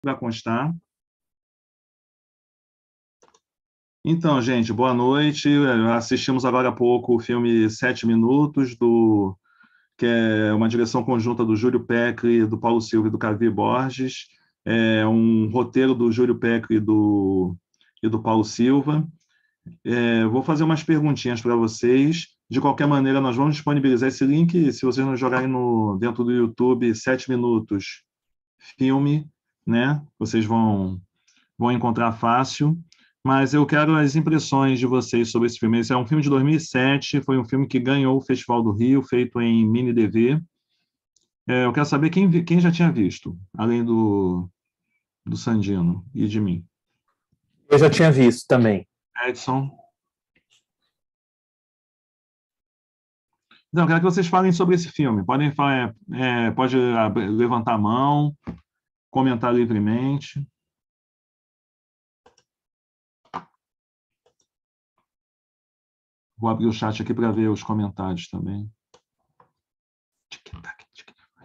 Vai constar. Então, gente, boa noite. Assistimos agora há pouco o filme 7 Minutos, que é uma direção conjunta do Júlio Pecri, do Paulo Silva e do Cavi Borges. É um roteiro do Júlio Pecri e do Paulo Silva. Vou fazer umas perguntinhas para vocês. De qualquer maneira, nós vamos disponibilizar esse link. Se vocês não jogarem dentro do YouTube 7 Minutos filme, né? Vocês vão encontrar fácil. Mas eu quero as impressões de vocês sobre esse filme. Esse é um filme de 2007, foi um filme que ganhou o Festival do Rio, feito em mini DV. Eu quero saber quem já tinha visto, além do Sandino e de mim. Eu já tinha visto também. Edson. Então, eu quero que vocês falem sobre esse filme. Pode levantar a mão, comentar livremente. Vou abrir o chat aqui para ver os comentários também.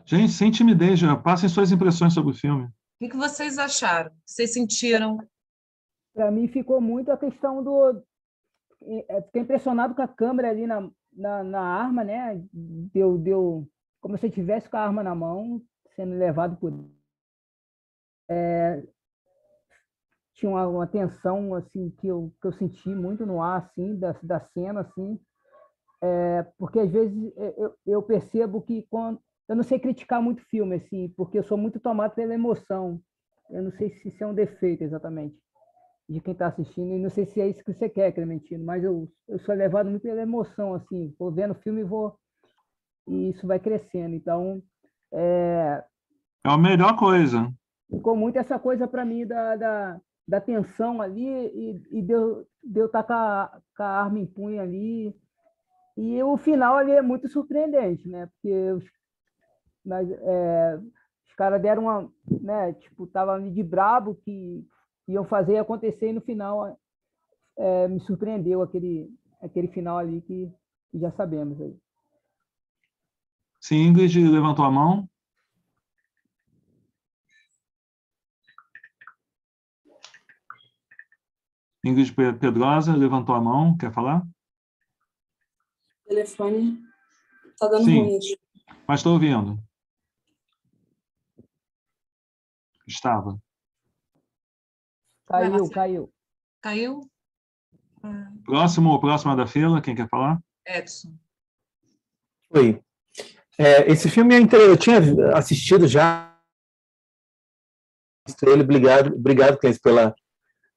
Gente, sem timidez, passem suas impressões sobre o filme. O que vocês acharam? Vocês sentiram? Para mim ficou muito a questão do... Fiquei impressionado com a câmera ali na arma, né? Deu como se eu tivesse com a arma na mão, sendo levado por... Tinha uma tensão assim que eu senti muito no ar assim da cena assim, porque às vezes eu percebo que quando eu não sei criticar muito filme assim, porque eu sou muito tomado pela emoção. Eu não sei se isso é um defeito exatamente de quem está assistindo, e não sei se é isso que você quer, Clementino, mas eu sou levado muito pela emoção assim, vou vendo o filme e isso vai crescendo. Então é a melhor coisa. Ficou muito essa coisa para mim da tensão ali e de eu estar com a arma em punho ali. E o final ali é muito surpreendente, né? Porque os caras deram uma... né? Tipo, estavam ali de brabo que iam fazer acontecer, e no final me surpreendeu aquele final ali que já sabemos aí. Sim, Ingrid levantou a mão. Ingrid Pedrosa levantou a mão, quer falar? O telefone está dando Sim, ruim. mas estou ouvindo. Estava. Caiu. Caiu? Próxima da fila, quem quer falar? Edson. Oi. Esse filme eu tinha assistido já. Obrigado, Cleis,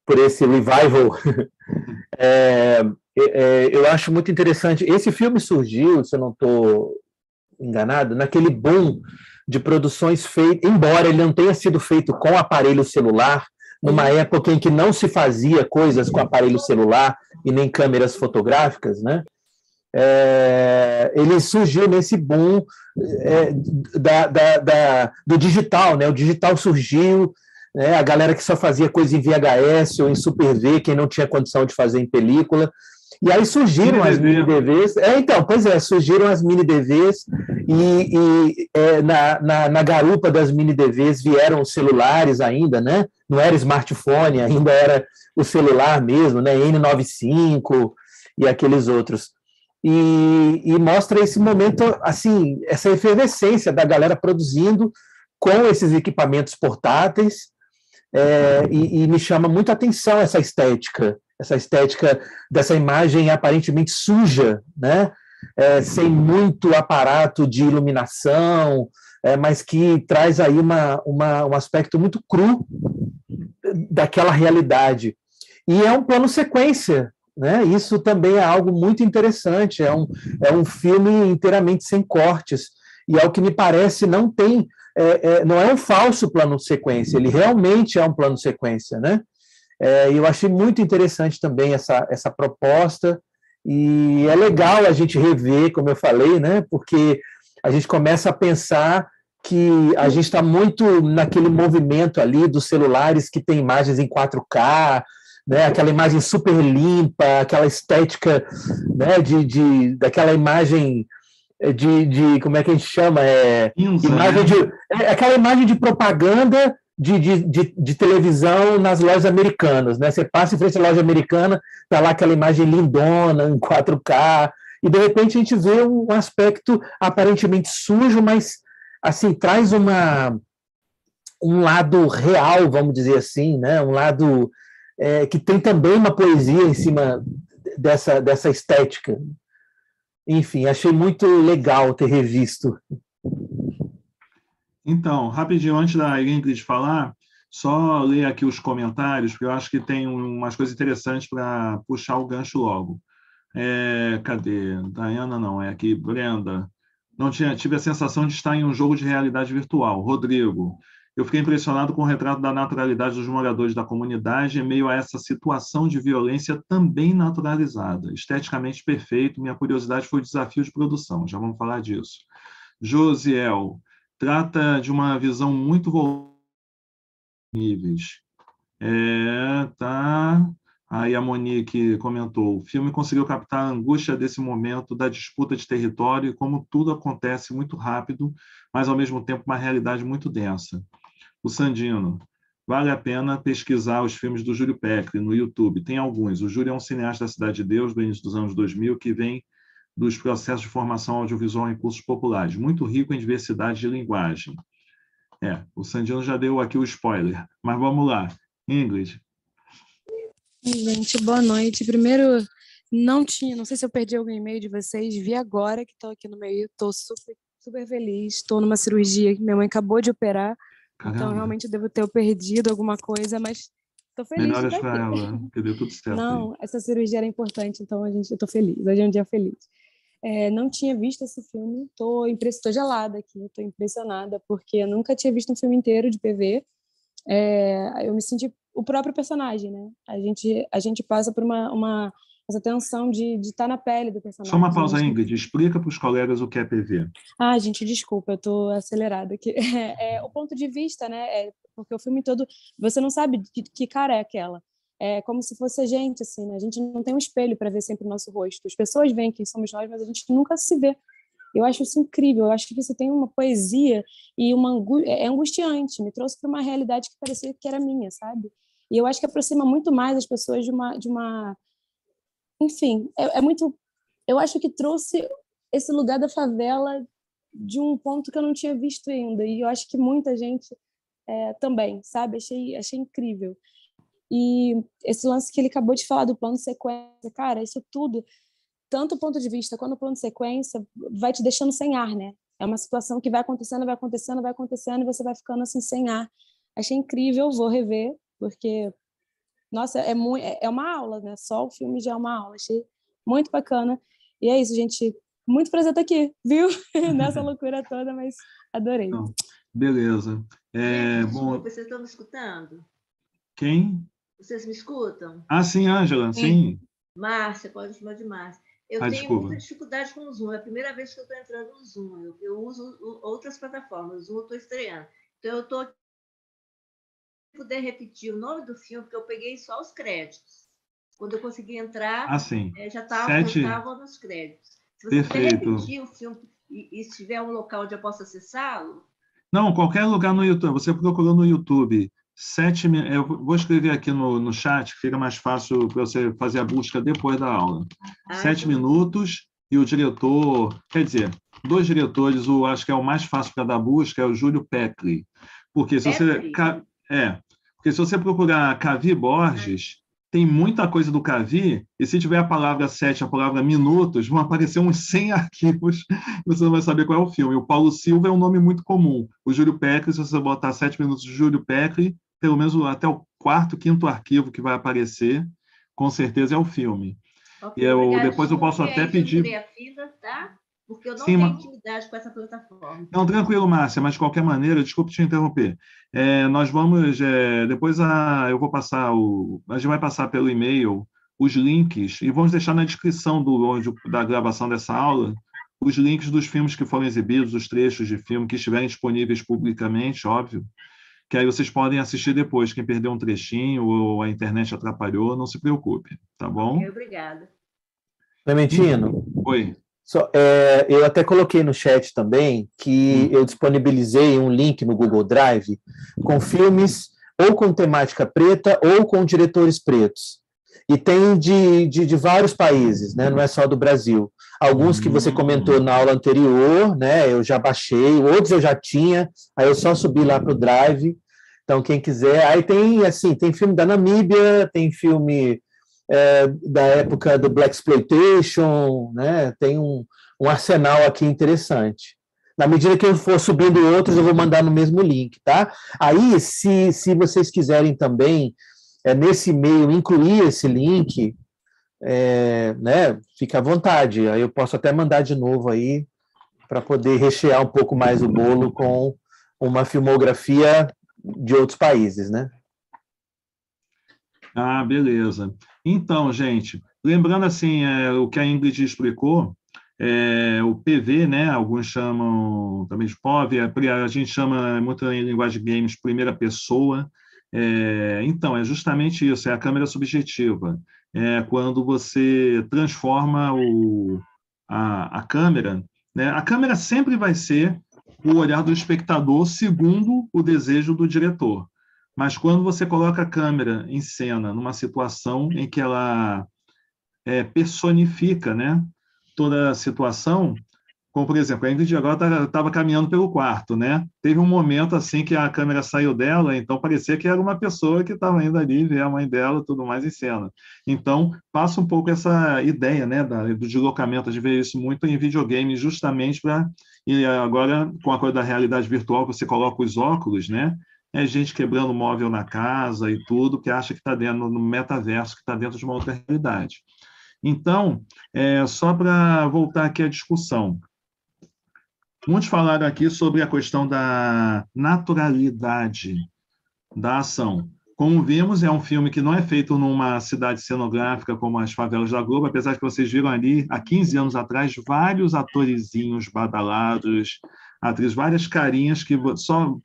por esse revival. Eu acho muito interessante. Esse filme surgiu, se eu não estou enganado, naquele boom de produções feitas, embora ele não tenha sido feito com aparelho celular, numa época em que não se fazia coisas com aparelho celular e nem câmeras fotográficas, né? Ele surgiu nesse boom do digital, né? O digital surgiu, né? A galera que só fazia coisa em VHS ou em Super V, quem não tinha condição de fazer em película. E aí surgiram as mini DVs. Surgiram as mini DVs e na garupa das mini DVs vieram os celulares ainda, né? Não era smartphone, ainda era o celular mesmo, né? N95 e aqueles outros. E mostra esse momento, assim, essa efervescência da galera produzindo com esses equipamentos portáteis, e me chama muito a atenção essa estética dessa imagem aparentemente suja, né? Sem muito aparato de iluminação, mas que traz aí um aspecto muito cru daquela realidade. E é um plano sequência, né? Isso também é algo muito interessante, é um filme inteiramente sem cortes, e ao que me parece não é um falso plano sequência, ele realmente é um plano sequência, né? Eu achei muito interessante também essa proposta, e é legal a gente rever, como eu falei, né? Porque a gente começa a pensar que a gente está muito naquele movimento ali dos celulares que tem imagens em 4K, né, aquela imagem super limpa, aquela estética, né, daquela imagem como é que a gente chama? Aquela imagem de propaganda de televisão nas lojas americanas, né? Você passa em frente à loja americana, tá lá aquela imagem lindona, em 4K, e de repente a gente vê um aspecto aparentemente sujo, mas assim traz um lado real, vamos dizer assim, né? Um lado que tem também uma poesia em cima dessa estética. Enfim, achei muito legal ter revisto. Então, rapidinho, antes da Ingrid falar, só ler aqui os comentários, porque eu acho que tem umas coisas interessantes para puxar o gancho logo. Cadê? Diana não, é aqui. Brenda. Não tive a sensação de estar em um jogo de realidade virtual. Rodrigo. Eu fiquei impressionado com o retrato da naturalidade dos moradores da comunidade em meio a essa situação de violência também naturalizada. Esteticamente perfeito, minha curiosidade foi o desafio de produção. Já vamos falar disso. Josiel. Trata de uma visão muito níveis. Tá. Aí a Monique comentou: o filme conseguiu captar a angústia desse momento da disputa de território e como tudo acontece muito rápido, mas ao mesmo tempo uma realidade muito densa. O Sandino: vale a pena pesquisar os filmes do Júlio Pecri no YouTube. Tem alguns. O Júlio é um cineasta da Cidade de Deus, do início dos anos 2000, que vem dos processos de formação audiovisual em cursos populares, muito rico em diversidade de linguagem. O Sandino já deu aqui o spoiler, mas vamos lá. Ingrid. Gente, boa noite. Primeiro, não sei se eu perdi algum e-mail de vocês, vi agora que estou aqui no meio, estou super, super feliz, estou numa cirurgia que minha mãe acabou de operar, Caramba. Então realmente devo ter perdido alguma coisa, mas estou feliz de Melhoras estar para aqui. ela, que deu tudo certo. Não, aí. essa cirurgia era importante, então eu estou feliz, hoje é um dia feliz. Não tinha visto esse filme, estou gelada aqui, estou impressionada, porque eu nunca tinha visto um filme inteiro de PV. Eu me senti o próprio personagem, né? A gente passa por essa tensão de estar na pele do personagem. Só uma pausa, Ingrid, explica para os colegas o que é PV. Gente, desculpa, eu estou acelerada aqui. O ponto de vista, né? Porque o filme todo, você não sabe que cara é aquela. É como se fosse a gente, assim, né? A gente não tem um espelho para ver sempre o nosso rosto. As pessoas veem quem somos nós, mas a gente nunca se vê. Eu acho isso incrível, eu acho que isso tem uma poesia e é angustiante, me trouxe para uma realidade que parecia que era minha, sabe? E eu acho que aproxima muito mais as pessoas de uma... Enfim, muito... Eu acho que trouxe esse lugar da favela de um ponto que eu não tinha visto ainda, e eu acho que muita gente também, sabe? Achei incrível. E esse lance que ele acabou de falar do plano de sequência, cara, isso tudo, tanto o ponto de vista quanto o plano de sequência, vai te deixando sem ar, né? É uma situação que vai acontecendo, e você vai ficando assim sem ar. Achei incrível, vou rever, porque, nossa, é uma aula, né? Só o filme já é uma aula. Achei muito bacana. E é isso, gente. Muito prazer estar aqui, viu? Nessa loucura toda, mas adorei. Então, beleza. Desculpa, vocês estão me escutando? Quem? Vocês me escutam? Sim, Ângela, sim. Márcia, pode chamar de Márcia. Eu tenho desculpa. muita dificuldade com o Zoom. É a primeira vez que eu estou entrando no Zoom. Eu uso outras plataformas. O Zoom eu estou estreando. Então, eu estou... Se puder repetir o nome do filme, porque eu peguei só os créditos. Quando eu consegui entrar, já estava nos créditos. Se você puder repetir o filme e se tiver um local onde eu possa acessá-lo... Não, qualquer lugar no YouTube. Você procurou no YouTube... Eu vou escrever aqui no chat, que fica mais fácil para você fazer a busca depois da aula. 7 minutos, e o diretor, quer dizer, 2 diretores, acho que é o mais fácil para dar busca, é o Júlio Pecri. Porque se você procurar Cavi Borges, tem muita coisa do Cavi, e se tiver a palavra 7, a palavra minutos, vão aparecer uns 100 arquivos, e você não vai saber qual é o filme. O Paulo Silva é um nome muito comum. O Júlio Pecri, se você botar 7 minutos de Júlio Pecri, pelo menos até o 4º, 5º arquivo que vai aparecer, com certeza é o filme. Okay, depois eu posso até pedir... Eu a fila, tá? Porque eu não tenho intimidade com essa plataforma. Não, tranquilo, Márcia, mas de qualquer maneira, desculpe te interromper. Nós vamos... depois eu vou passar a gente vai passar pelo e-mail os links, e vamos deixar na descrição da gravação dessa aula os links dos filmes que foram exibidos, os trechos de filme que estiverem disponíveis publicamente, óbvio, que aí vocês podem assistir depois. Quem perdeu um trechinho ou a internet atrapalhou, não se preocupe, tá bom? Obrigada. Clementino. Oi. Eu até coloquei no chat também que eu disponibilizei um link no Google Drive com filmes ou com temática preta ou com diretores pretos. E tem de vários países, né? Não é só do Brasil. Alguns que você comentou na aula anterior, né? Eu já baixei, outros eu já tinha, aí eu só subi lá para o Drive. Então, quem quiser... Aí tem, assim, tem filme da Namíbia, tem filme da época do Blaxploitation, né? Tem um arsenal aqui interessante. Na medida que eu for subindo outros, eu vou mandar no mesmo link, tá? Aí, se vocês quiserem também, nesse e-mail, incluir esse link, né? Fica à vontade. Aí eu posso até mandar de novo aí, para poder rechear um pouco mais o bolo com uma filmografia de outros países, né? Ah, beleza. Então, gente, lembrando assim, o que a Ingrid explicou, o PV, né? Alguns chamam também de POV, a gente chama muito em linguagem de games primeira pessoa. Então, é justamente isso, é a câmera subjetiva. É quando você transforma a câmera, né? A câmera sempre vai ser o olhar do espectador segundo o desejo do diretor. Mas quando você coloca a câmera em cena numa situação em que ela personifica, né, toda a situação, como, por exemplo, a Ingrid agora estava caminhando pelo quarto, né? Teve um momento assim que a câmera saiu dela, então parecia que era uma pessoa que estava indo ali ver a mãe dela e tudo mais em cena. Então, passa um pouco essa ideia, né, do deslocamento, de ver isso muito em videogame, justamente para... E agora, com a coisa da realidade virtual, você coloca os óculos, né? É gente quebrando móvel na casa e tudo, que acha que está dentro, no metaverso, que está dentro de uma outra realidade. Então, só para voltar aqui à discussão, muitos falaram aqui sobre a questão da naturalidade da ação. Como vimos, é um filme que não é feito numa cidade cenográfica como as favelas da Globo, apesar que vocês viram ali, há 15 anos atrás, vários atorizinhos badalados, atrizes, várias carinhas que só,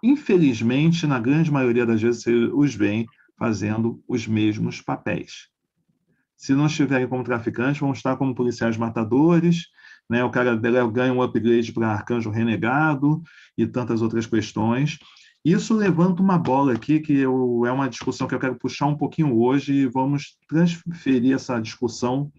infelizmente, na grande maioria das vezes, você os vê fazendo os mesmos papéis. Se não estiverem como traficantes, vão estar como policiais matadores, né? O cara ganha um upgrade para arcanjo renegado e tantas outras questões. Isso levanta uma bola aqui, que é uma discussão que eu quero puxar um pouquinho hoje, e vamos transferir essa discussão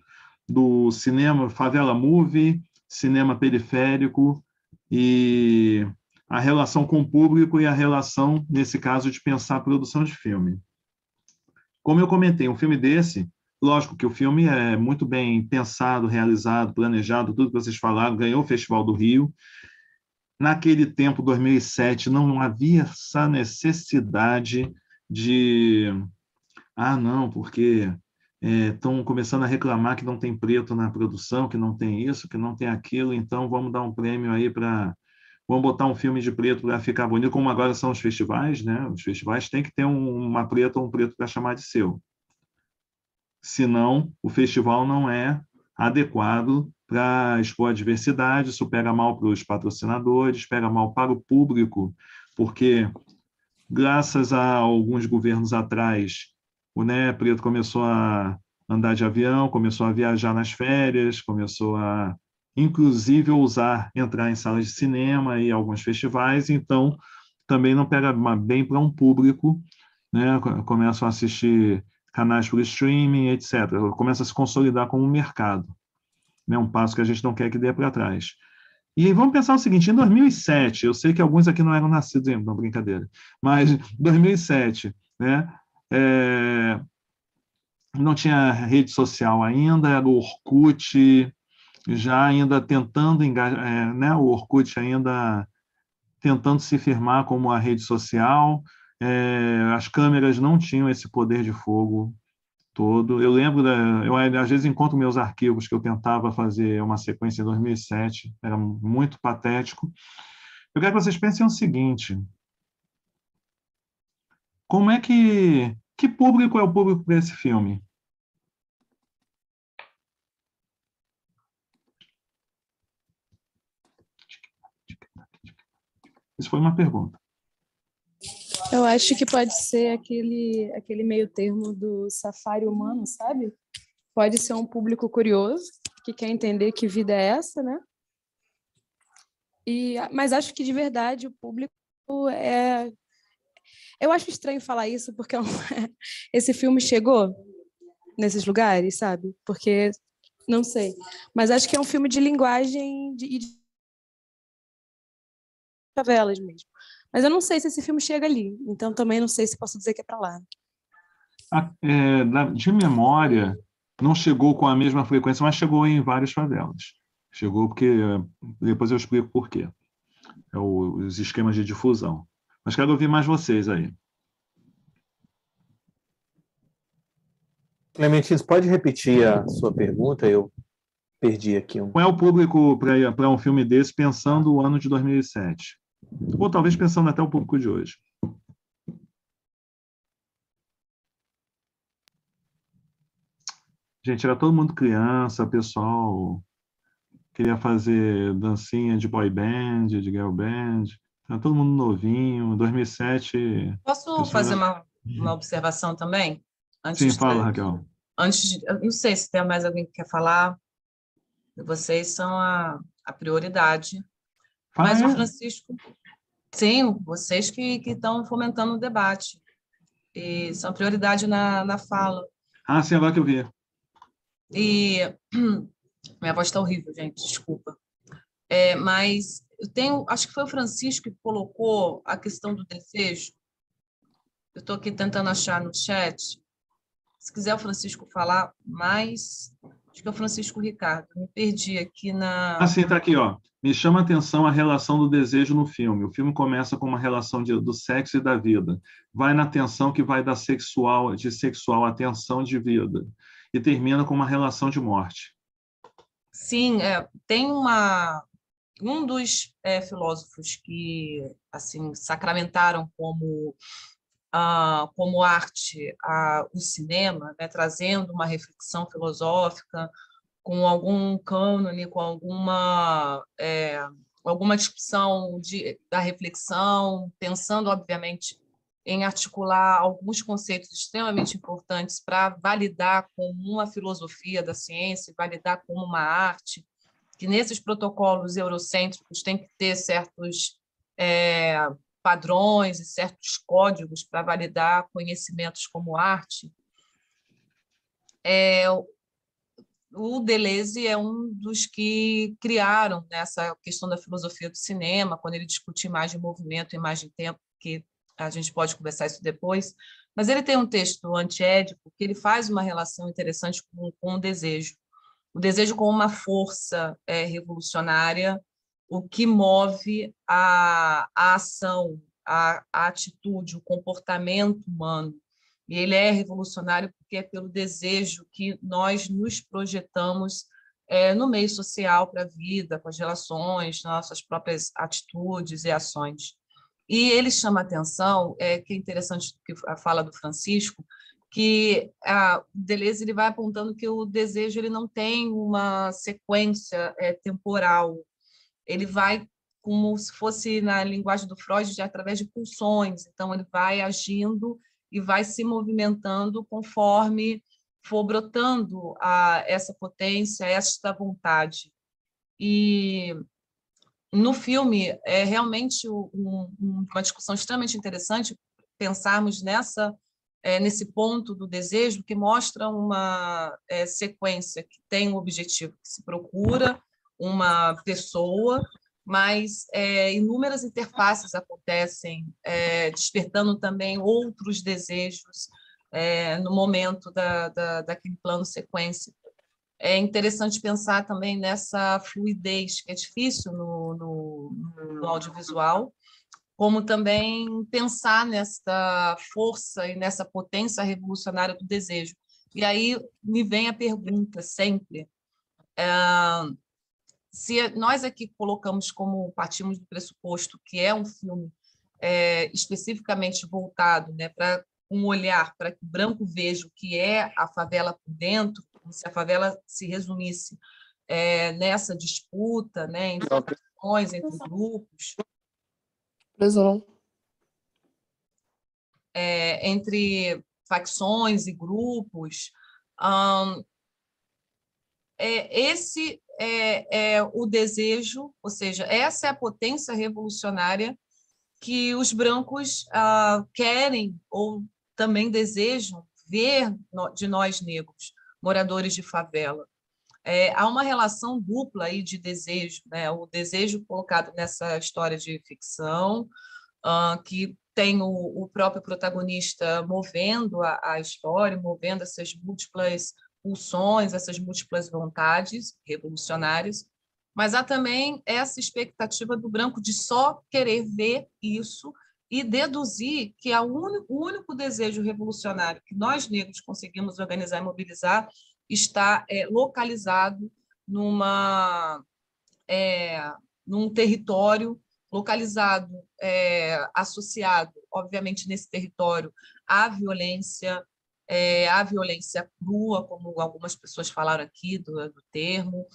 do cinema favela movie, cinema periférico, e a relação com o público e a relação, nesse caso, de pensar a produção de filme. Como eu comentei, um filme desse, lógico que o filme é muito bem pensado, realizado, planejado, tudo que vocês falaram, ganhou o Festival do Rio. Naquele tempo, 2007, não havia essa necessidade de... não, porque estão começando a reclamar que não tem preto na produção, que não tem isso, que não tem aquilo, então vamos dar um prêmio aí para... Vamos botar um filme de preto para ficar bonito, como agora são os festivais, né? Os festivais têm que ter uma preta ou um preto para chamar de seu. Senão, o festival não é adequado para expor a diversidade, isso pega mal para os patrocinadores, pega mal para o público, porque, graças a alguns governos atrás, o preto começou a andar de avião, começou a viajar nas férias, começou a, inclusive, entrar em salas de cinema e alguns festivais, então também não pega bem para um público, né? Começam a assistir canais por streaming, etc. Começa a se consolidar como um mercado, né? Um passo que a gente não quer que dê para trás. E vamos pensar o seguinte, em 2007, eu sei que alguns aqui não eram nascidos ainda, não, brincadeira, mas 2007, né? Não tinha rede social ainda, era o Orkut, já ainda tentando engajar, né? O Orkut ainda tentando se firmar como a rede social, as câmeras não tinham esse poder de fogo todo. Eu lembro, eu às vezes encontro meus arquivos que eu tentava fazer uma sequência em 2007, era muito patético. Eu quero que vocês pensem o seguinte, como é que público é o público para esse filme? Isso foi uma pergunta. Eu acho que pode ser aquele meio termo do safari humano, sabe? Pode ser um público curioso, que quer entender que vida é essa, né? Mas acho que, de verdade, o público é... Eu acho estranho falar isso, porque esse filme chegou nesses lugares, sabe? Porque, não sei, mas acho que é um filme de linguagem de favelas mesmo. Mas eu não sei se esse filme chega ali, então também não sei se posso dizer que é para lá. De memória, não chegou com a mesma frequência, mas chegou em várias favelas. Chegou porque... Depois eu explico por quê. Os esquemas de difusão. Mas quero ouvir mais vocês aí. Clementino, pode repetir a sua pergunta? Eu perdi aqui um. Qual é o público para um filme desse pensando o ano de 2007? Ou talvez pensando até o público de hoje. Gente, era todo mundo criança, pessoal queria fazer dancinha de boy band, de girl band. Era todo mundo novinho. 2007... Posso fazer uma observação também? Sim, fala, Raquel. Eu não sei se tem mais alguém que quer falar. Vocês são a prioridade. Mas o Francisco... Sim, vocês que estão fomentando o debate. E são prioridade na fala. Sim, agora que eu vi. E minha voz está horrível, gente, desculpa. Mas acho que foi o Francisco que colocou a questão do desejo. Eu estou aqui tentando achar no chat. Se quiser o Francisco falar mais, acho que é o Francisco Ricardo. Me perdi aqui na... Sim, está aqui, ó. Me chama a atenção a relação do desejo no filme. O filme começa com uma relação do sexo e da vida. Vai na tensão que vai de sexual à tensão de vida. E termina com uma relação de morte. Sim, tem um dos filósofos que assim sacramentaram como arte o cinema, né, trazendo uma reflexão filosófica com algum cânone, com alguma discussão da reflexão, pensando, obviamente, em articular alguns conceitos extremamente importantes para validar como uma filosofia da ciência, validar como uma arte, que nesses protocolos eurocêntricos tem que ter certos padrões e certos códigos para validar conhecimentos como arte. O Deleuze é um dos que criaram essa questão da filosofia do cinema, quando ele discute imagem, movimento, imagem, tempo, que a gente pode conversar isso depois, mas ele tem um texto antiédipo que ele faz uma relação interessante com o desejo como uma força revolucionária, o que move a ação, a atitude, o comportamento humano. E ele é revolucionário porque é pelo desejo que nós nos projetamos no meio social para a vida, com as relações, nossas próprias atitudes e ações. E ele chama a atenção, que é interessante que a fala do Francisco, que o Deleuze ele vai apontando que o desejo ele não tem uma sequência temporal. Ele vai como se fosse, na linguagem do Freud, através de pulsões. Então, ele vai agindo e vai se movimentando conforme for brotando essa potência, esta vontade. E no filme é realmente uma discussão extremamente interessante pensarmos nesse ponto do desejo, que mostra uma sequência que tem um objetivo, que se procura uma pessoa, mas inúmeras interfaces acontecem, despertando também outros desejos no momento daquele plano sequência. É interessante pensar também nessa fluidez, que é difícil no audiovisual, como também pensar nessa força e nessa potência revolucionária do desejo. E aí me vem a pergunta sempre, se nós aqui partimos do pressuposto que é um filme especificamente voltado, né, para um olhar para que o branco veja o que é a favela por dentro, como se a favela se resumisse nessa disputa, né, entre facções, entre grupos, entre facções e grupos, esse é o desejo, ou seja, essa é a potência revolucionária que os brancos querem ou também desejam ver de nós negros, moradores de favela. Há uma relação dupla aí de desejo, né? O desejo colocado nessa história de ficção, que tem o próprio protagonista movendo a história, movendo essas múltiplas pulsões, essas múltiplas vontades revolucionárias, mas há também essa expectativa do branco de só querer ver isso e deduzir que o único desejo revolucionário que nós negros conseguimos organizar e mobilizar está localizado num território localizado, associado, obviamente, nesse território à violência crua, como algumas pessoas falaram aqui do termo,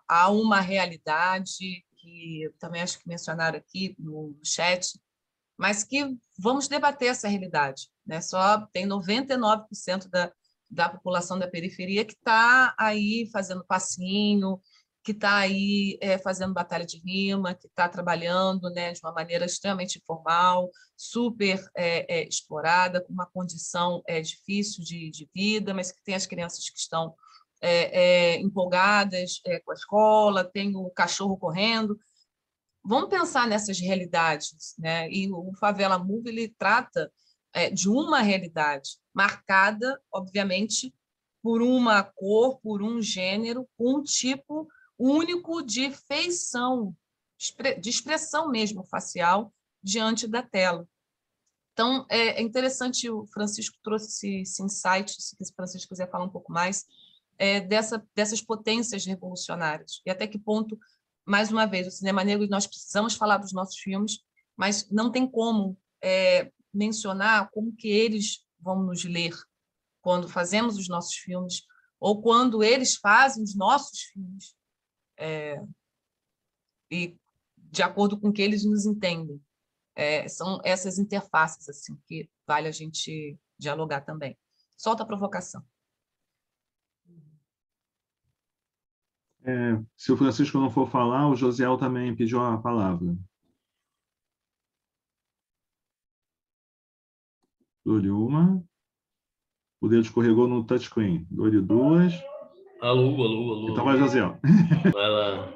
há uma realidade que também acho que mencionaram aqui no chat, mas que vamos debater essa realidade, né? Só tem 99% da população da periferia que está aí fazendo passinho, que está aí fazendo batalha de rima, que está trabalhando, né, de uma maneira extremamente informal, super explorada, com uma condição difícil de vida, mas que tem as crianças que estão empolgadas com a escola, tem o cachorro correndo. Vamos pensar nessas realidades, né? E o Favela Move ele trata de uma realidade marcada, obviamente, por uma cor, por um gênero, um tipo único de feição, de expressão mesmo facial diante da tela. Então, é interessante, o Francisco trouxe esse insight, se o Francisco quiser falar um pouco mais, dessas potências revolucionárias, e até que ponto, mais uma vez, o cinema negro, nós precisamos falar dos nossos filmes, mas não tem como mencionar como que eles vão nos ler quando fazemos os nossos filmes, ou quando eles fazem os nossos filmes, e de acordo com que eles nos entendem. São essas interfaces assim, que vale a gente dialogar também. Solta a provocação. Se o Francisco não for falar, o Josiel também pediu a palavra. Dou-lhe uma. O dedo escorregou no touchscreen. Dou-lhe duas. Alô. Então vai, Josiel. Vai lá.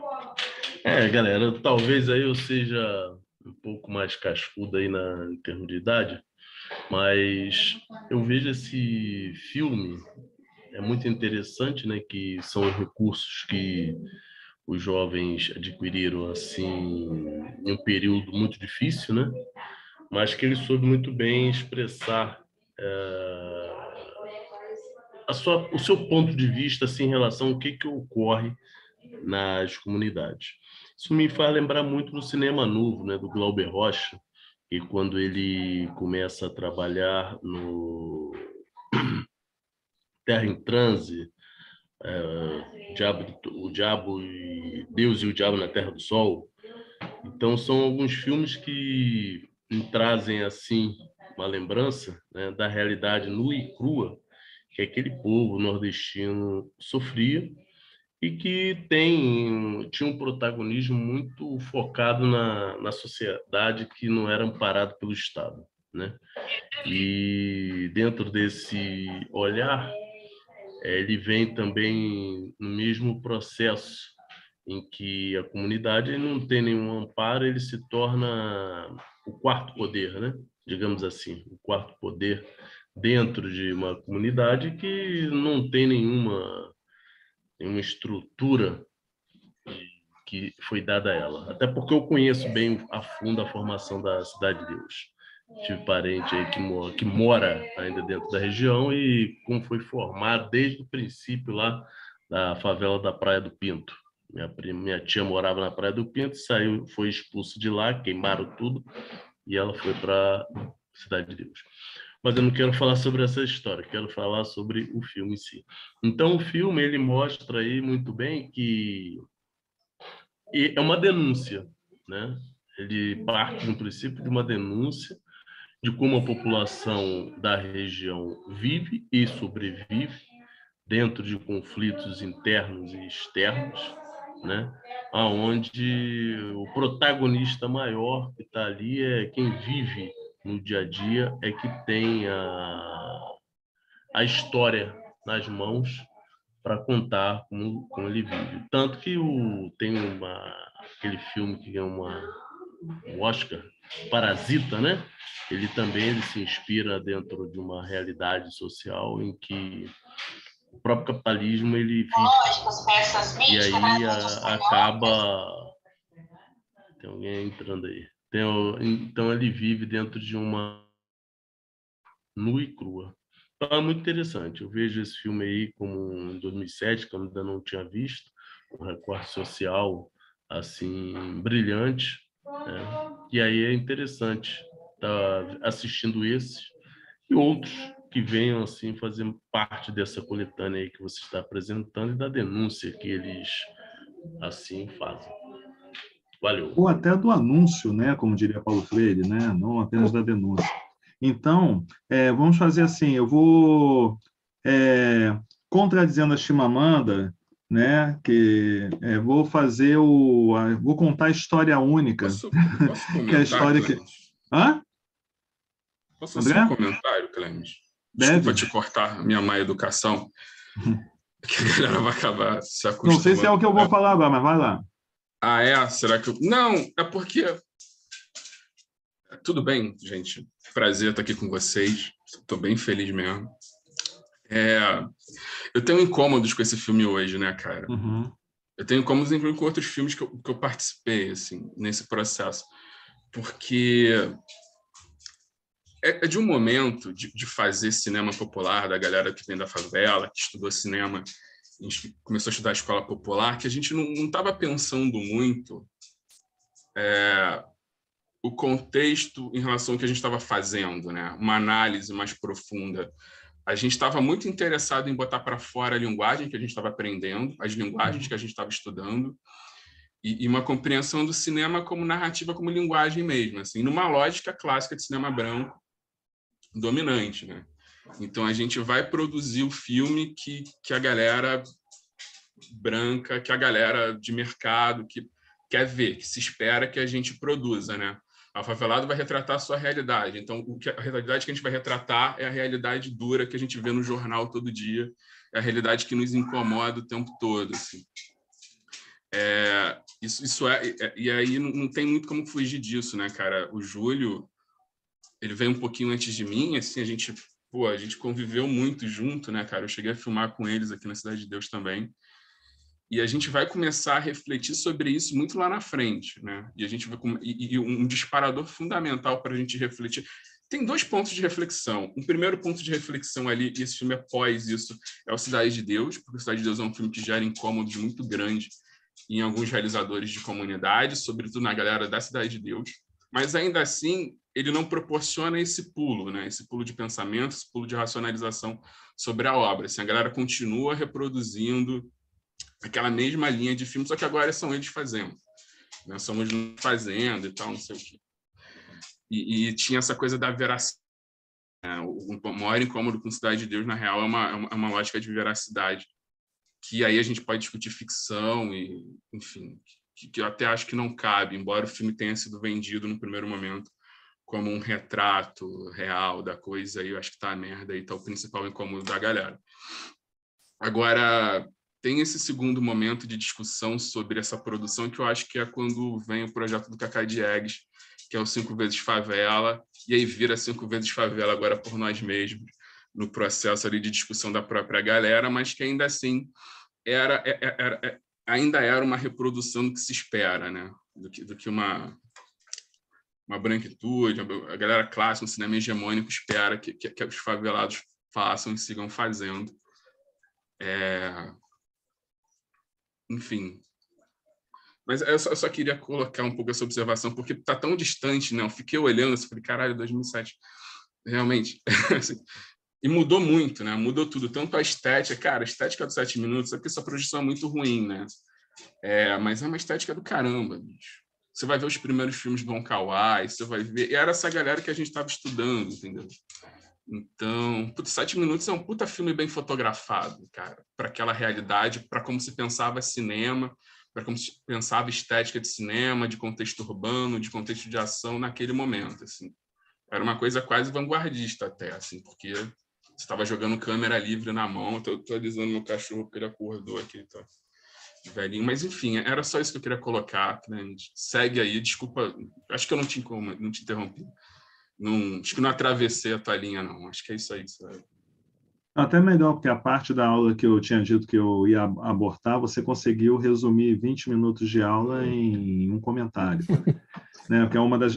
Galera, talvez aí eu seja um pouco mais cascudo aí em termos de idade, mas eu vejo esse filme, é muito interessante, né, que são recursos que os jovens adquiriram assim em um período muito difícil, né, mas que ele soube muito bem expressar o seu ponto de vista assim, em relação ao que ocorre nas comunidades. Isso me faz lembrar muito do Cinema Novo, né, do Glauber Rocha, e quando ele começa a trabalhar no Terra em Transe, o Diabo e Deus e o Diabo na Terra do Sol. Então são alguns filmes que me trazem assim uma lembrança, né, da realidade nua e crua que aquele povo nordestino sofria, e que tinha um protagonismo muito focado na sociedade que não era amparado pelo Estado, né? E dentro desse olhar, ele vem também no mesmo processo em que a comunidade não tem nenhum amparo, ele se torna o quarto poder, né? Digamos assim, o quarto poder dentro de uma comunidade que não tem nenhuma estrutura que foi dada a ela. Até porque eu conheço bem a fundo a formação da Cidade de Deus. Tive parente aí que mora ainda dentro da região e como foi formado desde o princípio lá da favela da Praia do Pinto. Minha tia morava na Praia do Pinto, foi expulso de lá, queimaram tudo e ela foi para Cidade de Deus. Mas eu não quero falar sobre essa história, quero falar sobre o filme em si. Então, o filme ele mostra aí muito bem que é uma denúncia, né? Ele parte do princípio de uma denúncia de como a população da região vive e sobrevive dentro de conflitos internos e externos, né? Onde o protagonista maior que está ali é quem vive no dia a dia, é que tem a história nas mãos para contar como ele vive. Tanto que tem aquele filme que ganhou um Oscar, Parasita, né? Ele se inspira dentro de uma realidade social em que o próprio capitalismo ele vive. E aí acaba... Tem alguém entrando aí. Então ele vive dentro de uma nua e crua. Então é muito interessante. Eu vejo esse filme aí como em 2007, que eu ainda não tinha visto, um recorte social assim brilhante, né? E aí é interessante estar assistindo esses e outros que venham assim fazer parte dessa coletânea aí que você está apresentando e da denúncia que eles assim fazem. Valeu. Ou até do anúncio, né, como diria Paulo Freire, né, não apenas da denúncia. Então, vamos fazer assim, eu vou, contradizendo a Chimamanda, né, que vou fazer vou contar a história única. Posso comentar, que é a história Clemens? Hã? Posso fazer um comentário, Clemens? Desculpa te cortar, minha má educação, que a galera vai acabar se acostumando. Não sei se é o que eu vou falar agora, mas vai lá. Ah, é? Será que eu... Não, é porque... Tudo bem, gente. Prazer estar aqui com vocês. Estou bem feliz mesmo. Eu tenho incômodos com esse filme hoje, né, cara? Uhum. Eu tenho incômodos, inclusive, com outros filmes que eu participei, assim, nesse processo. Porque é de um momento de fazer cinema popular, da galera que vem da favela, que estudou cinema, a gente começou a estudar a escola popular, que a gente não estava pensando muito o contexto em relação ao que a gente estava fazendo, né? Uma análise mais profunda. A gente estava muito interessado em botar para fora a linguagem que a gente estava aprendendo, as linguagens que a gente estava estudando, e uma compreensão do cinema como narrativa, como linguagem mesmo, assim, numa lógica clássica de cinema branco dominante, né? Então, a gente vai produzir o filme que a galera branca, que a galera de mercado que quer ver, que se espera que a gente produza, né? A Favelado vai retratar a sua realidade. Então, a realidade que a gente vai retratar é a realidade dura que a gente vê no jornal todo dia, é a realidade que nos incomoda o tempo todo, assim. E aí não tem muito como fugir disso, né, cara? O Júlio, ele veio um pouquinho antes de mim, assim, a gente conviveu muito junto, né, cara? Eu cheguei a filmar com eles aqui na Cidade de Deus também. E a gente vai começar a refletir sobre isso muito lá na frente, né? E a gente vai um disparador fundamental para a gente refletir. Tem 2 pontos de reflexão. Um primeiro ponto de reflexão ali, e esse filme é pós isso, é o Cidade de Deus, porque o Cidade de Deus é um filme que gera incômodos muito grandes em alguns realizadores de comunidade, sobretudo na galera da Cidade de Deus. Mas ainda assim, ele não proporciona esse pulo, né? Esse pulo de pensamento, esse pulo de racionalização sobre a obra. Assim, a galera continua reproduzindo aquela mesma linha de filme, só que agora são eles fazendo. Nós somos fazendo e tal, não sei o quê. E tinha essa coisa da veracidade. Né? O maior incômodo com Cidade de Deus, na real, é uma lógica de veracidade, que aí a gente pode discutir ficção, e, enfim, que eu até acho que não cabe, embora o filme tenha sido vendido no primeiro momento como um retrato real da coisa, aí eu acho que tá a merda e tá o principal incômodo da galera. Agora, tem esse segundo momento de discussão sobre essa produção, que eu acho que é quando vem o projeto do Cacá Diegues, que é o 5 vezes Favela, e aí vira 5 vezes Favela agora por nós mesmos, no processo ali de discussão da própria galera, mas que ainda assim ainda era uma reprodução do que se espera, né? do que uma branquitude, a galera clássica, um cinema hegemônico espera que os favelados façam e sigam fazendo. Enfim. Mas eu só queria colocar um pouco essa observação, porque está tão distante, né? Eu fiquei olhando, falei, caralho, 2007, realmente. Assim, e mudou muito, né? Mudou tudo, tanto a estética, cara, a estética dos 7 minutos, é porque essa projeção é muito ruim, né? Mas é uma estética do caramba, bicho. Você vai ver os primeiros filmes do Wong Kar-wai, você vai ver... E era essa galera que a gente estava estudando, entendeu? Então, 7 minutos é um puta filme bem fotografado, cara, para aquela realidade, para como se pensava cinema, para como se pensava estética de cinema, de contexto urbano, de contexto de ação naquele momento, assim. Era uma coisa quase vanguardista até, assim, porque você estava jogando câmera livre na mão. Tô alisando meu cachorro porque ele acordou aqui, tá velhinho. Mas, enfim, era só isso que eu queria colocar, né? Segue aí, desculpa, acho que eu não te interrompi. Não, acho que não atravessei a tua linha, não. Acho que é isso aí. Sabe? Até melhor, porque a parte da aula que eu tinha dito que eu ia abortar, você conseguiu resumir 20 minutos de aula em um comentário. Né? Que é uma das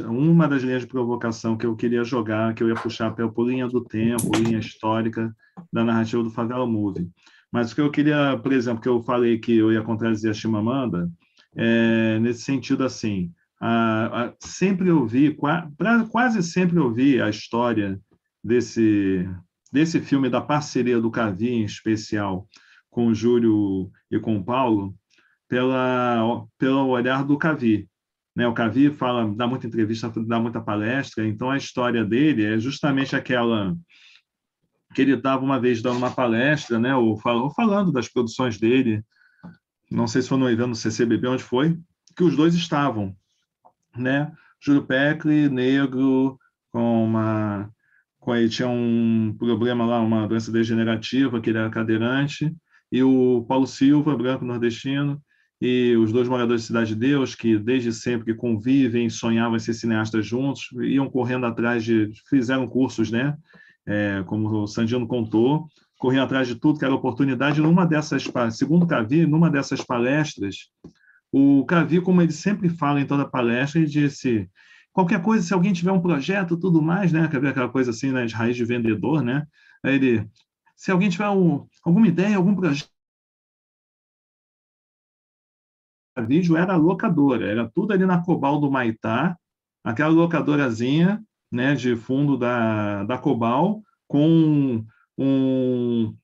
linhas de provocação que eu queria jogar, que eu ia puxar por linha do tempo, linha histórica da narrativa do Favela Movie. Mas o que eu queria, por exemplo, que eu falei que eu ia contradizer a Chimamanda, nesse sentido assim, sempre ouvi, quase sempre ouvi a história desse filme, da parceria do Cavi, em especial, com o Júlio e com o Paulo, pelo olhar do Cavi. Né? O Cavi dá muita entrevista, dá muita palestra, então a história dele é justamente aquela que ele estava uma vez dando uma palestra, né? ou falando das produções dele, não sei se foi no evento do CCBB, onde foi, que os dois estavam, né? Júlio Pecli, negro, ele tinha um problema lá, uma doença degenerativa, que ele era cadeirante, e o Paulo Silva, branco nordestino, e os dois moradores de Cidade de Deus, que desde sempre que convivem, sonhavam em ser cineastas juntos, iam correndo atrás fizeram cursos, né? Como o Sandino contou, corriam atrás de tudo que era oportunidade. Segundo o Cavi, numa dessas palestras, o Cavi, como ele sempre fala em toda palestra, ele disse: qualquer coisa, se alguém tiver um projeto, tudo mais, né? Quer ver aquela coisa assim, né, de raiz de vendedor, né? Aí se alguém tiver alguma ideia, algum projeto, a vídeo era locadora, era tudo ali na Cobal do Maitá, aquela locadorazinha, né, de fundo da Cobal, com um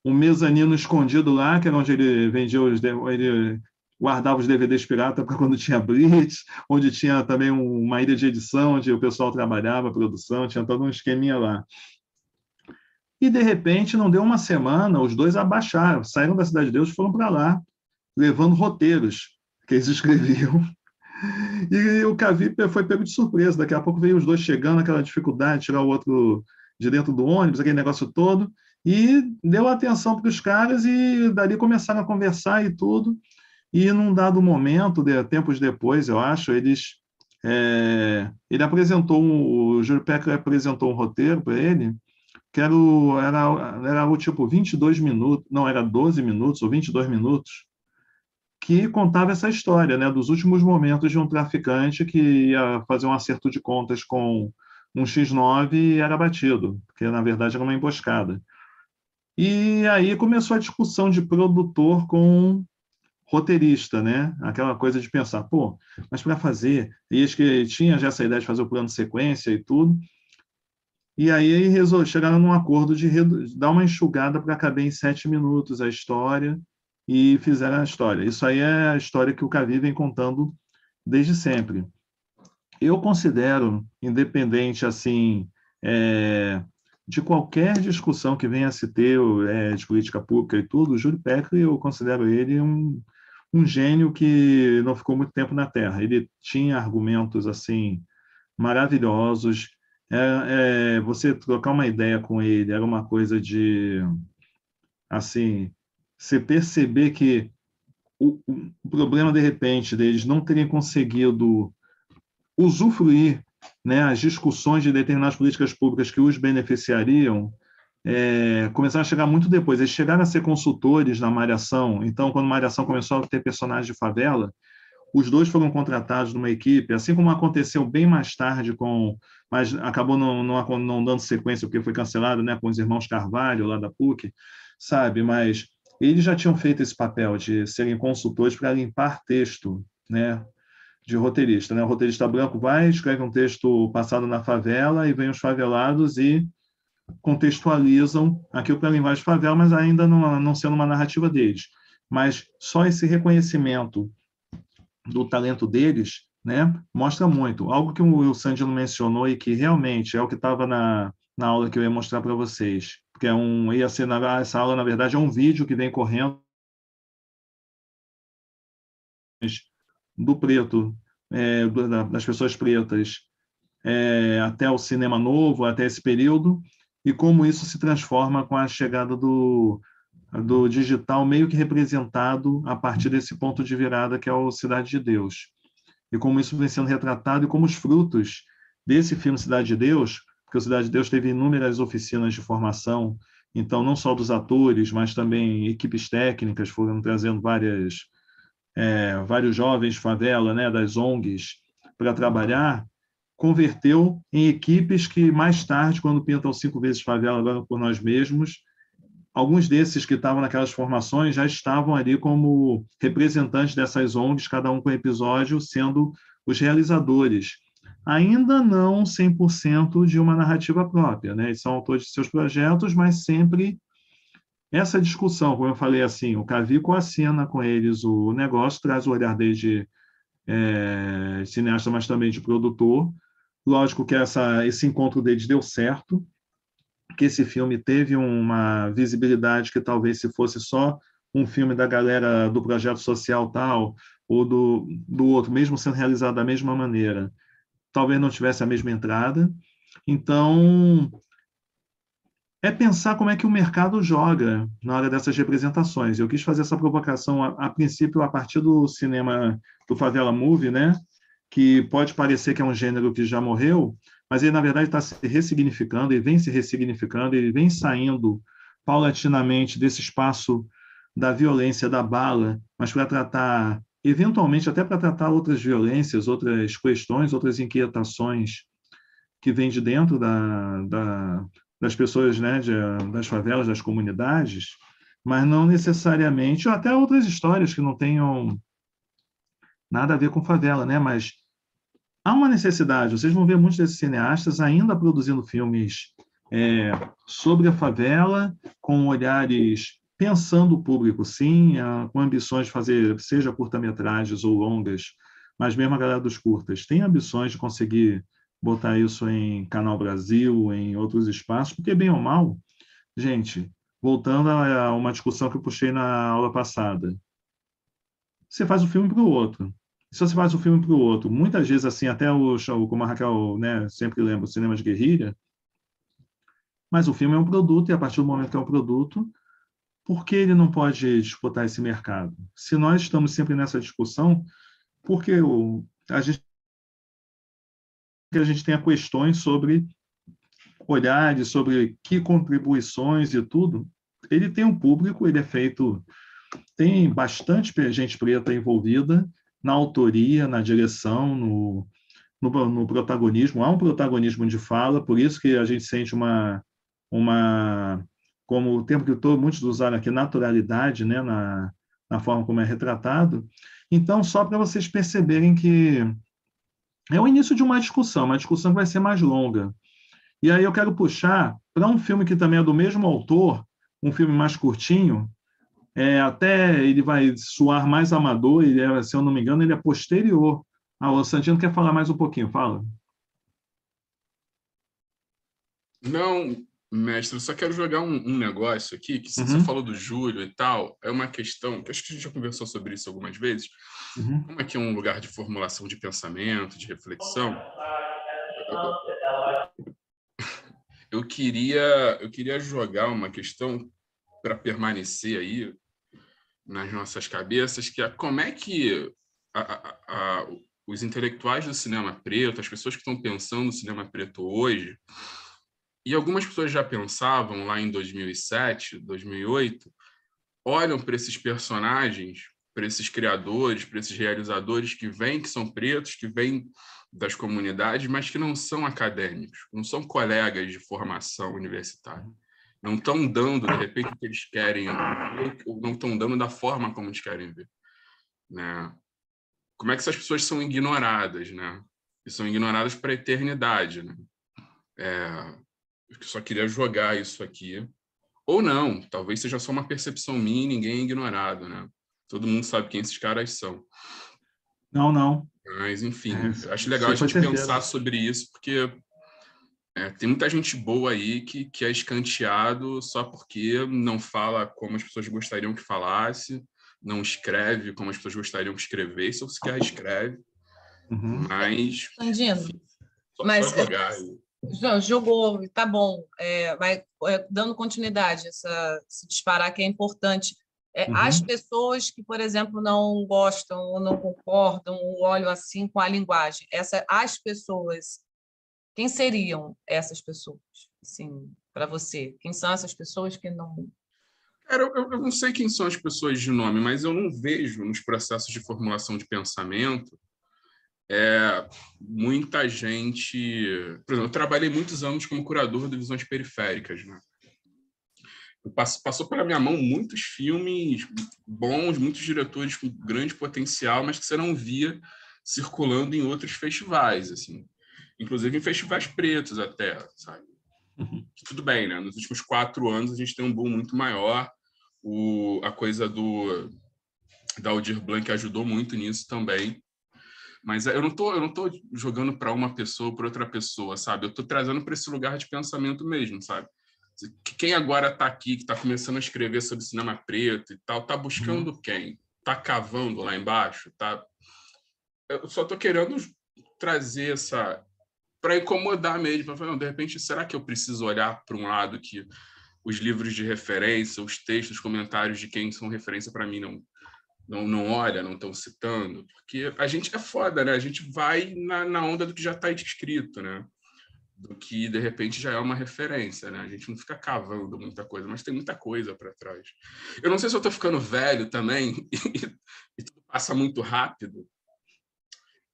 mezanino escondido lá, que era onde ele vendia ele guardava os DVDs pirata para quando tinha blitz, onde tinha também uma ilha de edição, onde o pessoal trabalhava, a produção, tinha todo um esqueminha lá. E, de repente, não deu uma semana, os dois abaixaram, saíram da Cidade de Deus e foram para lá, levando roteiros que eles escreviam. E o Cavi foi pego de surpresa. Daqui a pouco veio os dois chegando, aquela dificuldade de tirar o outro de dentro do ônibus, aquele negócio todo, e deu atenção para os caras e dali começaram a conversar e tudo. E num dado momento, tempos depois, eu acho, ele apresentou, o Júlio Pecli apresentou um roteiro para ele, que era o tipo 22 minutos, não, era 12 minutos ou 22 minutos, que contava essa história, né, dos últimos momentos de um traficante que ia fazer um acerto de contas com um X9 e era batido, porque na verdade era uma emboscada. E aí começou a discussão de produtor com roteirista, né? Aquela coisa de pensar, pô, mas para fazer, e eles que tinha já essa ideia de fazer o plano de sequência e tudo, e aí chegaram num acordo de dar uma enxugada para caber em 7 minutos a história, e fizeram a história. Isso aí é a história que o Cavi vem contando desde sempre. Eu considero, independente assim, de qualquer discussão que venha a se ter de política pública e tudo, o Júlio Pecli, eu considero ele um gênio que não ficou muito tempo na Terra. Ele tinha argumentos assim maravilhosos. Você trocar uma ideia com ele era uma coisa de assim, você perceber que o problema, de repente, deles não terem conseguido usufruir, né, as discussões de determinadas políticas públicas que os beneficiariam, começaram a chegar muito depois. Eles chegaram a ser consultores na Malhação. Então, quando a Malhação começou a ter personagens de favela, os dois foram contratados numa equipe, assim como aconteceu bem mais tarde mas acabou não dando sequência porque foi cancelado, né, com os irmãos Carvalho lá da PUC, sabe? Mas eles já tinham feito esse papel de serem consultores para limpar texto, né, de roteirista, né? O roteirista branco vai, escreve um texto passado na favela e vem os favelados e contextualizam aquilo para a linguagem de favela, mas ainda não sendo uma narrativa deles. Mas só esse reconhecimento do talento deles, né, mostra muito. Algo que o Sandino mencionou e que realmente é o que estava na na aula que eu ia mostrar para vocês. Porque essa aula, na verdade, é um vídeo que vem correndo do preto, das pessoas pretas, até o cinema novo, até esse período, e como isso se transforma com a chegada do digital meio que representado a partir desse ponto de virada que é o Cidade de Deus. E como isso vem sendo retratado e como os frutos desse filme Cidade de Deus, porque o Cidade de Deus teve inúmeras oficinas de formação, então não só dos atores, mas também equipes técnicas foram trazendo vários jovens de favela, né, das ONGs, para trabalhar, converteu em equipes que mais tarde, quando pintam 5 vezes favela agora por nós mesmos, alguns desses que estavam naquelas formações já estavam ali como representantes dessas ONGs, cada um com episódio, sendo os realizadores. Ainda não 100% de uma narrativa própria, né? Eles são autores de seus projetos, mas sempre essa discussão, como eu falei assim, o Cavico assina com eles o negócio, traz o olhar desde cineasta, mas também de produtor. Lógico que esse encontro deles deu certo, que esse filme teve uma visibilidade que talvez se fosse só um filme da galera do projeto social tal, ou do outro, mesmo sendo realizado da mesma maneira, talvez não tivesse a mesma entrada. Então, é pensar como é que o mercado joga na hora dessas representações. Eu quis fazer essa provocação, a princípio, a partir do cinema do Favela Movie, né? Que pode parecer que é um gênero que já morreu, mas ele, na verdade, está se ressignificando, ele vem se ressignificando, ele vem saindo paulatinamente desse espaço da violência, da bala, mas para tratar, eventualmente, até para tratar outras violências, outras questões, outras inquietações que vêm de dentro das pessoas, né, das favelas, das comunidades, mas não necessariamente, ou até outras histórias que não tenham nada a ver com favela, né? Mas há uma necessidade. Vocês vão ver muitos desses cineastas ainda produzindo filmes sobre a favela, com olhares pensando o público, sim, com ambições de fazer, seja curta-metragens ou longas, mas mesmo a galera dos curtas tem ambições de conseguir botar isso em Canal Brasil, em outros espaços, porque bem ou mal, gente, voltando a uma discussão que eu puxei na aula passada, você faz um filme para o outro. Se você faz um filme para o outro, muitas vezes, assim, até como a Raquel, né, sempre lembra, o cinema de guerrilha, mas o filme é um produto, e a partir do momento que é um produto, por que ele não pode disputar esse mercado? Se nós estamos sempre nessa discussão, porque a gente tenha questões sobre olhares, sobre que contribuições e tudo, ele tem um público, ele é feito... Tem bastante gente preta envolvida na autoria, na direção, no protagonismo. Há um protagonismo de fala, por isso que a gente sente como o termo que muitos usaram aqui, naturalidade, né, na forma como é retratado. Então, só para vocês perceberem que é o início de uma discussão que vai ser mais longa. E aí eu quero puxar para um filme que também é do mesmo autor, um filme mais curtinho, até ele vai soar mais amador, se eu não me engano, ele é posterior. O Santino quer falar mais um pouquinho, fala. Não, mestre, eu só quero jogar um negócio aqui, que você falou do Júlio e tal, é uma questão, que acho que a gente já conversou sobre isso algumas vezes, como aqui é um lugar de formulação de pensamento, de reflexão, eu queria jogar uma questão para permanecer aí nas nossas cabeças, que é como é que os intelectuais do cinema preto, as pessoas que estão pensando no cinema preto hoje, e algumas pessoas já pensavam lá em 2007, 2008, olham para esses personagens, para esses criadores, para esses realizadores que são pretos, que vêm das comunidades, mas que não são acadêmicos, não são colegas de formação universitária. Não estão dando, de repente, o que eles querem ver, ou não estão dando da forma como eles querem ver. Né? Como é que essas pessoas são ignoradas, né? E são ignoradas para a eternidade, né? Eu só queria jogar isso aqui. Ou não, talvez seja só uma percepção minha e ninguém é ignorado, né? Todo mundo sabe quem esses caras são. Não. Mas, enfim, eu acho legal a gente pensar sobre isso, porque Tem muita gente boa aí que é escanteado só porque não fala como as pessoas gostariam que falasse, não escreve como as pessoas gostariam que escrevesse, ou sequer escreve. Mas... Sandino, só jogar. Jogou, tá bom. Mas dando continuidade, se disparar que é importante. As pessoas que, por exemplo, não gostam ou não concordam ou olham assim com a linguagem, as pessoas... Quem seriam essas pessoas, assim, para você? Quem são essas pessoas que não... Cara, eu não sei quem são as pessoas de nome, mas eu não vejo nos processos de formulação de pensamento muita gente... Por exemplo, eu trabalhei muitos anos como curador de visões periféricas, né? Passou pela minha mão muitos filmes bons, muitos diretores com grande potencial, mas que você não via circulando em outros festivais, assim. Inclusive em festivais pretos até, sabe? Tudo bem, né? Nos últimos 4 anos a gente tem um boom muito maior. A coisa da Aldir Blanc ajudou muito nisso também. Mas eu não tô jogando para uma pessoa ou para outra pessoa, sabe? Eu tô trazendo para esse lugar de pensamento mesmo, sabe? Quem agora está aqui, que está começando a escrever sobre cinema preto e tal, está buscando quem? Está cavando lá embaixo? Eu só tô querendo trazer para incomodar mesmo, para falar, de repente, será que eu preciso olhar para um lado que os livros de referência, os textos, os comentários de quem são referência para mim não olha, não estão citando? Porque a gente é foda, né? A gente vai na onda do que já está escrito, né? Do que, de repente, já é uma referência, né? A gente não fica cavando muita coisa, mas tem muita coisa para trás. Eu não sei se eu estou ficando velho também e tudo passa muito rápido,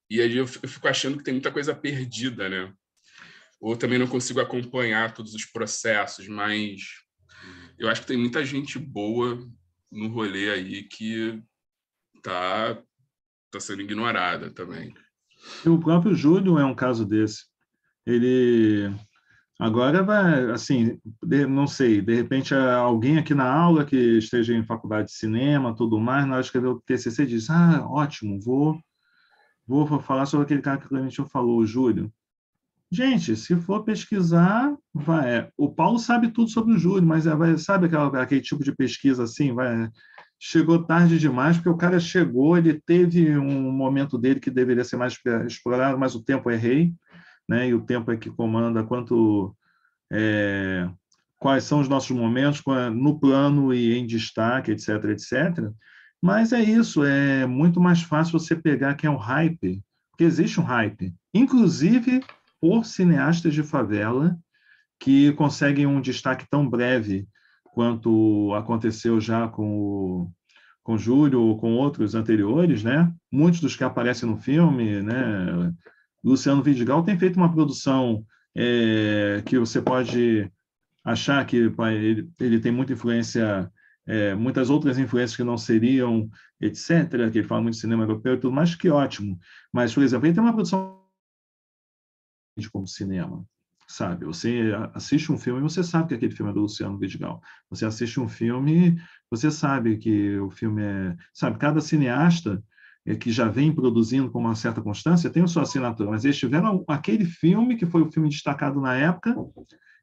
e aí eu fico achando que tem muita coisa perdida, né? Ou também não consigo acompanhar todos os processos, mas eu acho que tem muita gente boa no rolê aí que tá sendo ignorada também. E o próprio Júlio é um caso desse. Ele agora vai, assim, não sei, de repente alguém aqui na aula que esteja em faculdade de cinema, tudo mais, na hora de escrever o TCC diz, ótimo, vou falar sobre aquele cara que o Clementinho falou, o Júlio. Gente, se for pesquisar, o Paulo sabe tudo sobre o Júlio, mas sabe aquele tipo de pesquisa assim, chegou tarde demais, porque o cara chegou, ele teve um momento dele que deveria ser mais explorado, mas o tempo é rei, né? E o tempo é que comanda quais são os nossos momentos no plano e em destaque, etc, etc. Mas é isso, é muito mais fácil você pegar quem é o hype, porque existe um hype, inclusive por cineastas de favela que conseguem um destaque tão breve quanto aconteceu já com o Júlio ou com outros anteriores, né? Muitos dos que aparecem no filme, né? Luciano Vidigal tem feito uma produção que você pode achar que ele tem muita influência, muitas outras influências que não seriam, etc., que ele fala muito de cinema europeu e tudo mais, que ótimo. Mas, por exemplo, ele tem uma produção como cinema, sabe? Você assiste um filme e você sabe que aquele filme é do Luciano Vidigal. Você assiste um filme, você sabe que o filme sabe, cada cineasta que já vem produzindo com uma certa constância tem a sua assinatura, mas eles tiveram aquele filme que foi o filme destacado na época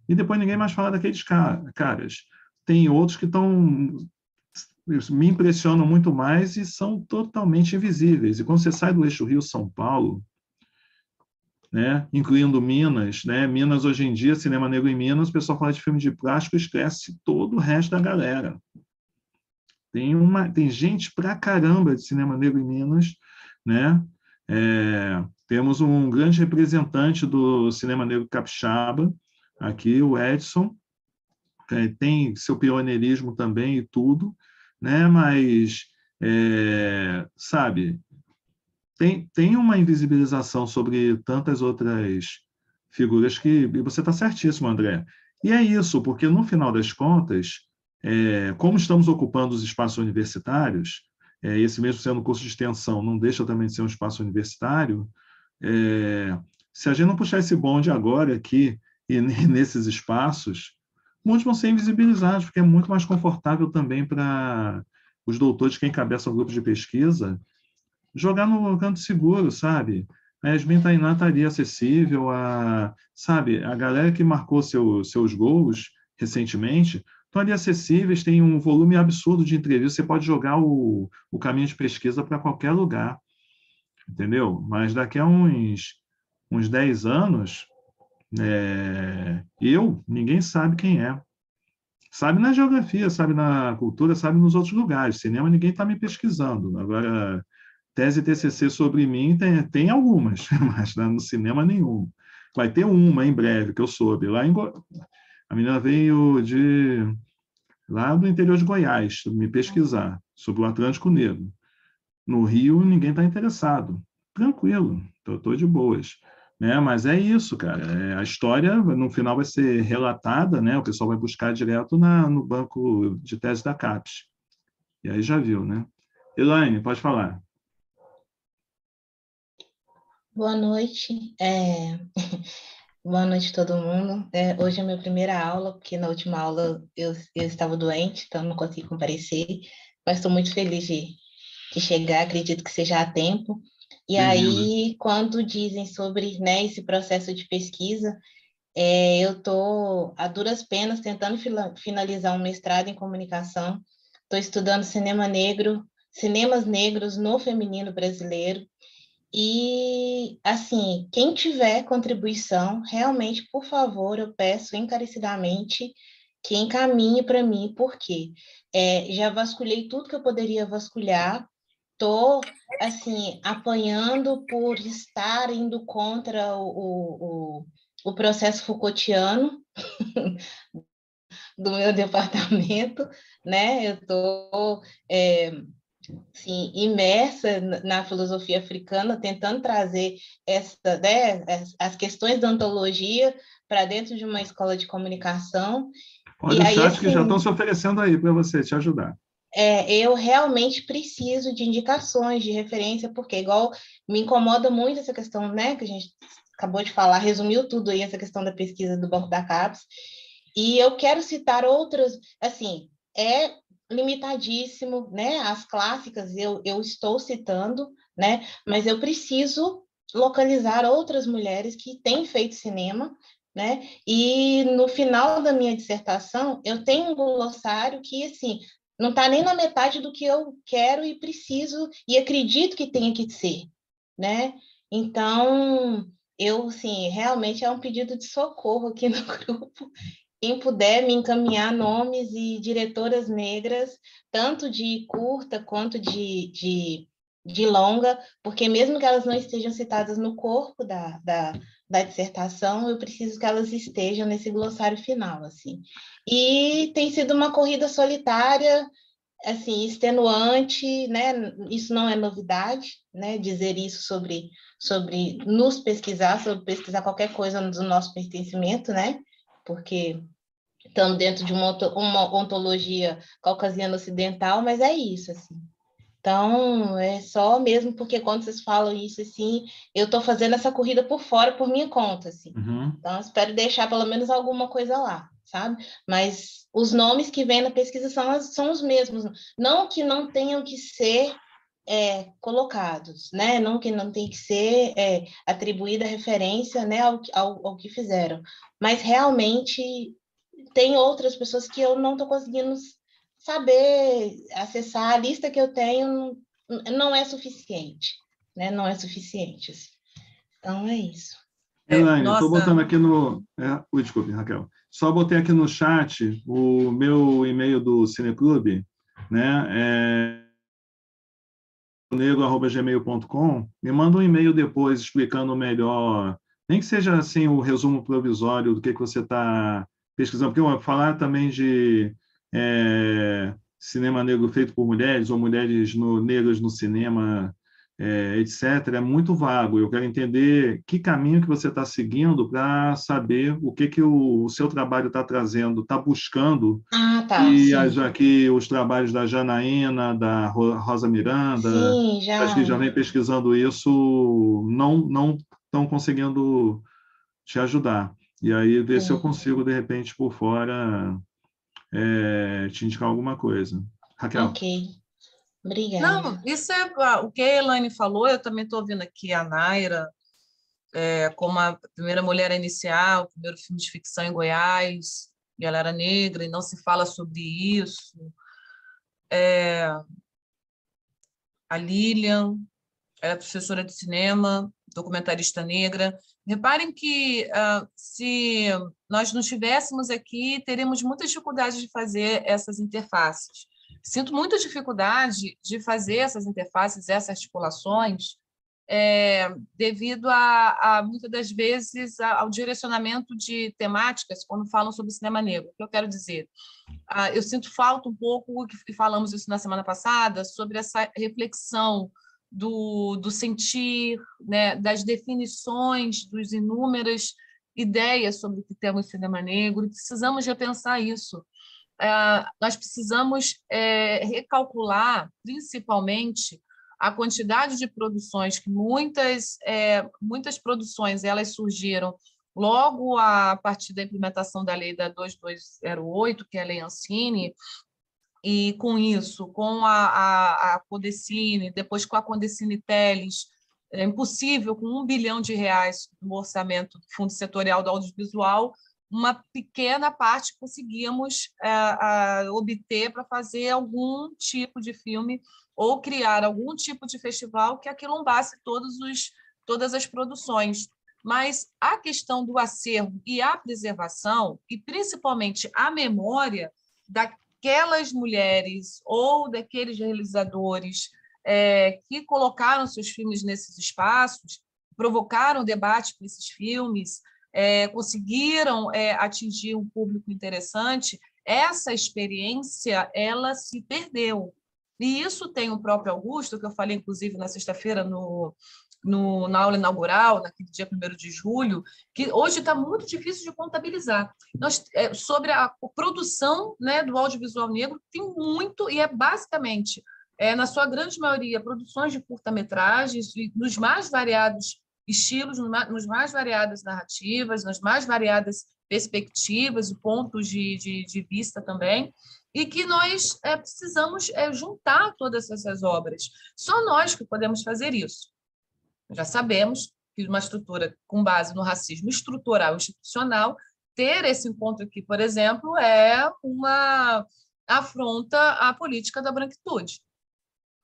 e depois ninguém mais fala daqueles caras. Tem outros que me impressionam muito mais e são totalmente invisíveis. E quando você sai do eixo Rio-São Paulo, né, incluindo Minas, né? Minas hoje em dia, cinema negro em Minas, o pessoal fala de filme de plástico e esquece todo o resto da galera. Tem gente pra caramba de cinema negro em Minas, né? Temos um grande representante do cinema negro capixaba aqui, o Edson, que tem seu pioneirismo também e tudo, né? Mas sabe, tem uma invisibilização sobre tantas outras figuras e você está certíssimo, André. E é isso, porque no final das contas, como estamos ocupando os espaços universitários, esse mesmo sendo curso de extensão, não deixa também de ser um espaço universitário, se a gente não puxar esse bonde agora aqui e nesses espaços, muitos vão ser invisibilizados, porque é muito mais confortável também para os doutores que encabeçam o grupo de pesquisa jogar no canto seguro, sabe? a Yasmin Tainá estaria acessível a, sabe, a galera que marcou seus gols recentemente, estão ali acessíveis, tem um volume absurdo de entrevistas, você pode jogar o caminho de pesquisa para qualquer lugar, entendeu? Mas daqui a uns 10 anos, ninguém sabe quem é. Sabe na geografia, sabe na cultura, sabe nos outros lugares. Cinema, ninguém está me pesquisando. Agora, tese TCC sobre mim tem algumas, mas no cinema nenhuma. Vai ter uma em breve, que eu soube. A menina veio lá do interior de Goiás, me pesquisar sobre o Atlântico Negro. No Rio, ninguém está interessado. Tranquilo, estou de boas. Né? Mas é isso, cara. A história, no final, vai ser relatada, né? O pessoal vai buscar direto no banco de tese da CAPES. E aí já viu, né? Elaine, pode falar. Boa noite. Boa noite, todo mundo. Hoje é a minha primeira aula, porque na última aula eu estava doente, então não consegui comparecer, mas estou muito feliz de chegar, acredito que seja a tempo. E aí, quando dizem sobre, né, esse processo de pesquisa, eu estou, a duras penas, tentando finalizar um mestrado em comunicação. Estou estudando cinemas negros no feminino brasileiro. E, assim, quem tiver contribuição, realmente, por favor, eu peço encarecidamente que encaminhe para mim, porque já vasculhei tudo que eu poderia vasculhar, estou, assim, apanhando por estar indo contra o processo Foucaultiano do meu departamento, né? Eu estou sim, imersa na filosofia africana, tentando trazer as questões da ontologia para dentro de uma escola de comunicação. Olha o chat que já estão se oferecendo aí para você te ajudar. Eu realmente preciso de indicações, de referência, porque igual me incomoda muito essa questão, né, que a gente acabou de falar, resumiu tudo aí, essa questão da pesquisa do Banco da CAPES, e eu quero citar outras, assim, limitadíssimo, né, as clássicas eu estou citando, né, mas eu preciso localizar outras mulheres que têm feito cinema, né, e no final da minha dissertação eu tenho um glossário que, assim, não está nem na metade do que eu quero e preciso e acredito que tenha que ser, né? Então, assim, realmente é um pedido de socorro aqui no grupo. Quem puder me encaminhar nomes e diretoras negras, tanto de curta quanto de longa, porque mesmo que elas não estejam citadas no corpo da dissertação, eu preciso que elas estejam nesse glossário final, assim. E tem sido uma corrida solitária, assim, extenuante, né? Isso não é novidade, né? Dizer isso sobre nos pesquisar, sobre pesquisar qualquer coisa do nosso pertencimento, né? Porque estamos dentro de uma ontologia caucasiana ocidental, mas é isso, assim. Então, é só mesmo porque quando vocês falam isso, assim, eu estou fazendo essa corrida por fora, por minha conta, assim. Uhum. Então, espero deixar pelo menos alguma coisa lá, sabe? Mas os nomes que vêm na pesquisa são os mesmos. Não que não tenham que ser colocados, né? Não que não tem que ser atribuída referência, né, ao que fizeram. Mas, realmente, tem outras pessoas que eu não estou conseguindo saber acessar. A lista que eu tenho não é suficiente, né? Não é suficiente. Assim. Então, é isso. Elaine, estou botando aqui no... desculpe, Raquel. Só botei aqui no chat o meu e-mail do Cineclube, né? negro@gmail.com. Me manda um e-mail depois explicando melhor, nem que seja assim o resumo provisório do que você está pesquisando, porque eu vou falar também de cinema negro feito por mulheres ou mulheres negras no cinema, etc. É muito vago. Eu quero entender que caminho que você está seguindo para saber o que o seu trabalho está trazendo, está buscando. E aqui os trabalhos da Janaína, da Rosa Miranda, acho que já vem pesquisando isso, não estão conseguindo te ajudar. E aí ver se eu consigo, de repente, por fora, te indicar alguma coisa. Raquel. Ok. Obrigada. Não, isso é o que a Elaine falou, eu também estou ouvindo aqui a Naira, como a primeira mulher a iniciar o primeiro filme de ficção em Goiás, e ela era negra, e não se fala sobre isso. A Lilian era professora de cinema, documentarista negra. Reparem que, se nós não estivéssemos aqui, teríamos muitas dificuldades de fazer essas interfaces. Sinto muita dificuldade de fazer essas interfaces, essas articulações, devido muitas das vezes, ao direcionamento de temáticas quando falam sobre cinema negro. O que eu quero dizer? Eu sinto falta um pouco, que falamos isso na semana passada, sobre essa reflexão do sentir, né, das definições, dos inúmeras ideias sobre o que temos cinema negro. Precisamos repensar isso. Nós precisamos recalcular, principalmente, a quantidade de produções, que muitas produções elas surgiram logo a partir da implementação da lei da 2208, que é a Lei Ancine, e com isso, com a Codecine, depois com a Condecine Teles, é impossível, com R$ 1 bilhão no orçamento do Fundo Setorial do Audiovisual, uma pequena parte conseguíamos obter para fazer algum tipo de filme ou criar algum tipo de festival que aquilombasse todas as produções. Mas a questão do acervo e a preservação, e principalmente a memória daquelas mulheres ou daqueles realizadores que colocaram seus filmes nesses espaços, provocaram debate com esses filmes, conseguiram atingir um público interessante, essa experiência ela se perdeu. E isso tem o próprio Augusto, que eu falei, inclusive, na sexta-feira, na aula inaugural, naquele dia 1º de julho, que hoje está muito difícil de contabilizar. Sobre a produção, né, do audiovisual negro, tem muito, e basicamente, na sua grande maioria, produções de curta-metragens, nos mais variados estilos, nos mais variadas narrativas, nas mais variadas perspectivas e pontos de vista também, e que nós precisamos juntar todas essas obras. Só nós que podemos fazer isso. Já sabemos que uma estrutura com base no racismo estrutural e institucional, ter esse encontro aqui, por exemplo, é uma afronta à política da branquitude.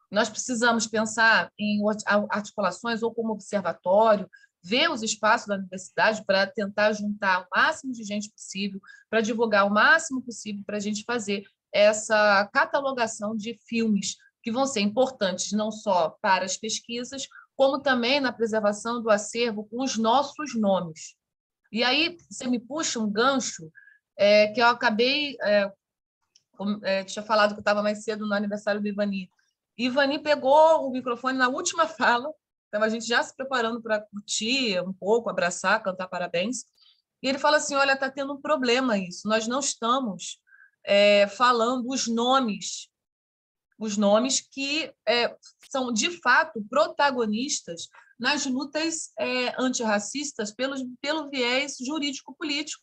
Nós precisamos pensar em articulações ou como observatório, ver os espaços da universidade para tentar juntar o máximo de gente possível, para divulgar o máximo possível, para a gente fazer essa catalogação de filmes que vão ser importantes não só para as pesquisas, como também na preservação do acervo com os nossos nomes. E aí você me puxa um gancho que eu acabei... tinha falado que eu estava mais cedo no aniversário do Ivani. Ivani pegou o microfone na última fala, então a gente já se preparando para curtir um pouco, abraçar, cantar parabéns, e ele fala assim, olha, está tendo um problema isso, nós não estamos falando os nomes que são, de fato, protagonistas nas lutas antirracistas pelo viés jurídico-político.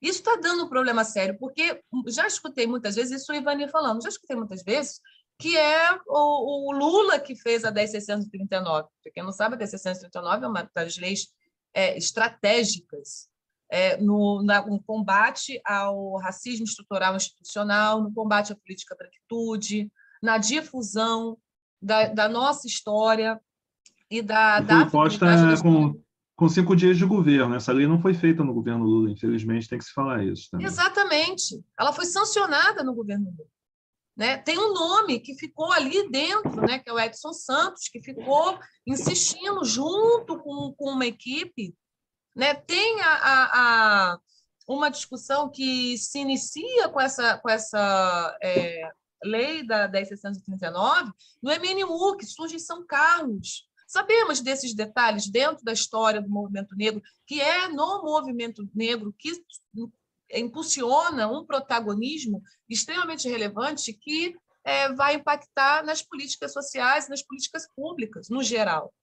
Isso está dando um problema sério, porque já escutei muitas vezes, isso o Ivani falando, já escutei muitas vezes, que é o Lula que fez a 10.639. Para quem não sabe, a 10.639 é uma das leis estratégicas no combate ao racismo estrutural e institucional, no combate à política branquitude, na difusão da nossa história e foi posta com 5 dias de governo. Essa lei não foi feita no governo Lula, infelizmente, tem que se falar isso também. Exatamente. Ela foi sancionada no governo Lula. Né? Tem um nome que ficou ali dentro, né? Que é o Edson Santos, que ficou insistindo junto com uma equipe. Né? Tem uma discussão que se inicia com essa lei da 10.639 no MNU, que surge em São Carlos. Sabemos desses detalhes dentro da história do movimento negro, que é no movimento negro que impulsiona um protagonismo extremamente relevante que vai impactar nas políticas sociais, nas políticas públicas, no geral.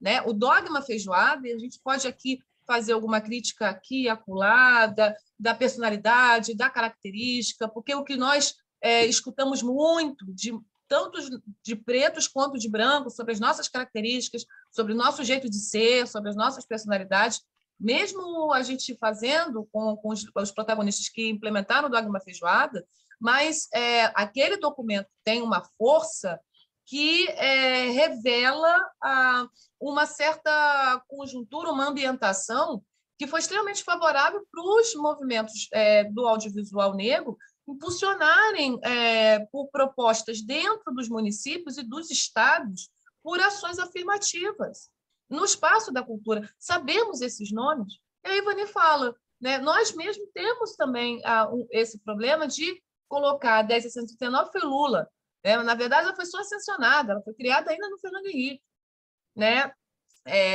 Né? O dogma feijoada, e a gente pode aqui fazer alguma crítica aqui, acolá, da personalidade, da característica, porque o que nós escutamos muito, tanto de pretos quanto de brancos, sobre as nossas características, sobre o nosso jeito de ser, sobre as nossas personalidades, mesmo a gente fazendo com os protagonistas que implementaram o Dogma Feijoada, mas aquele documento tem uma força que revela uma certa conjuntura, uma ambientação que foi extremamente favorável para os movimentos do audiovisual negro impulsionarem por propostas dentro dos municípios e dos estados por ações afirmativas. No espaço da cultura, sabemos esses nomes? E a Ivani fala, né? Nós mesmos temos também esse problema de colocar a 10.639 foi Lula. Né? Na verdade, ela foi só ascensionada, ela foi criada ainda no Fernando Henrique. Né?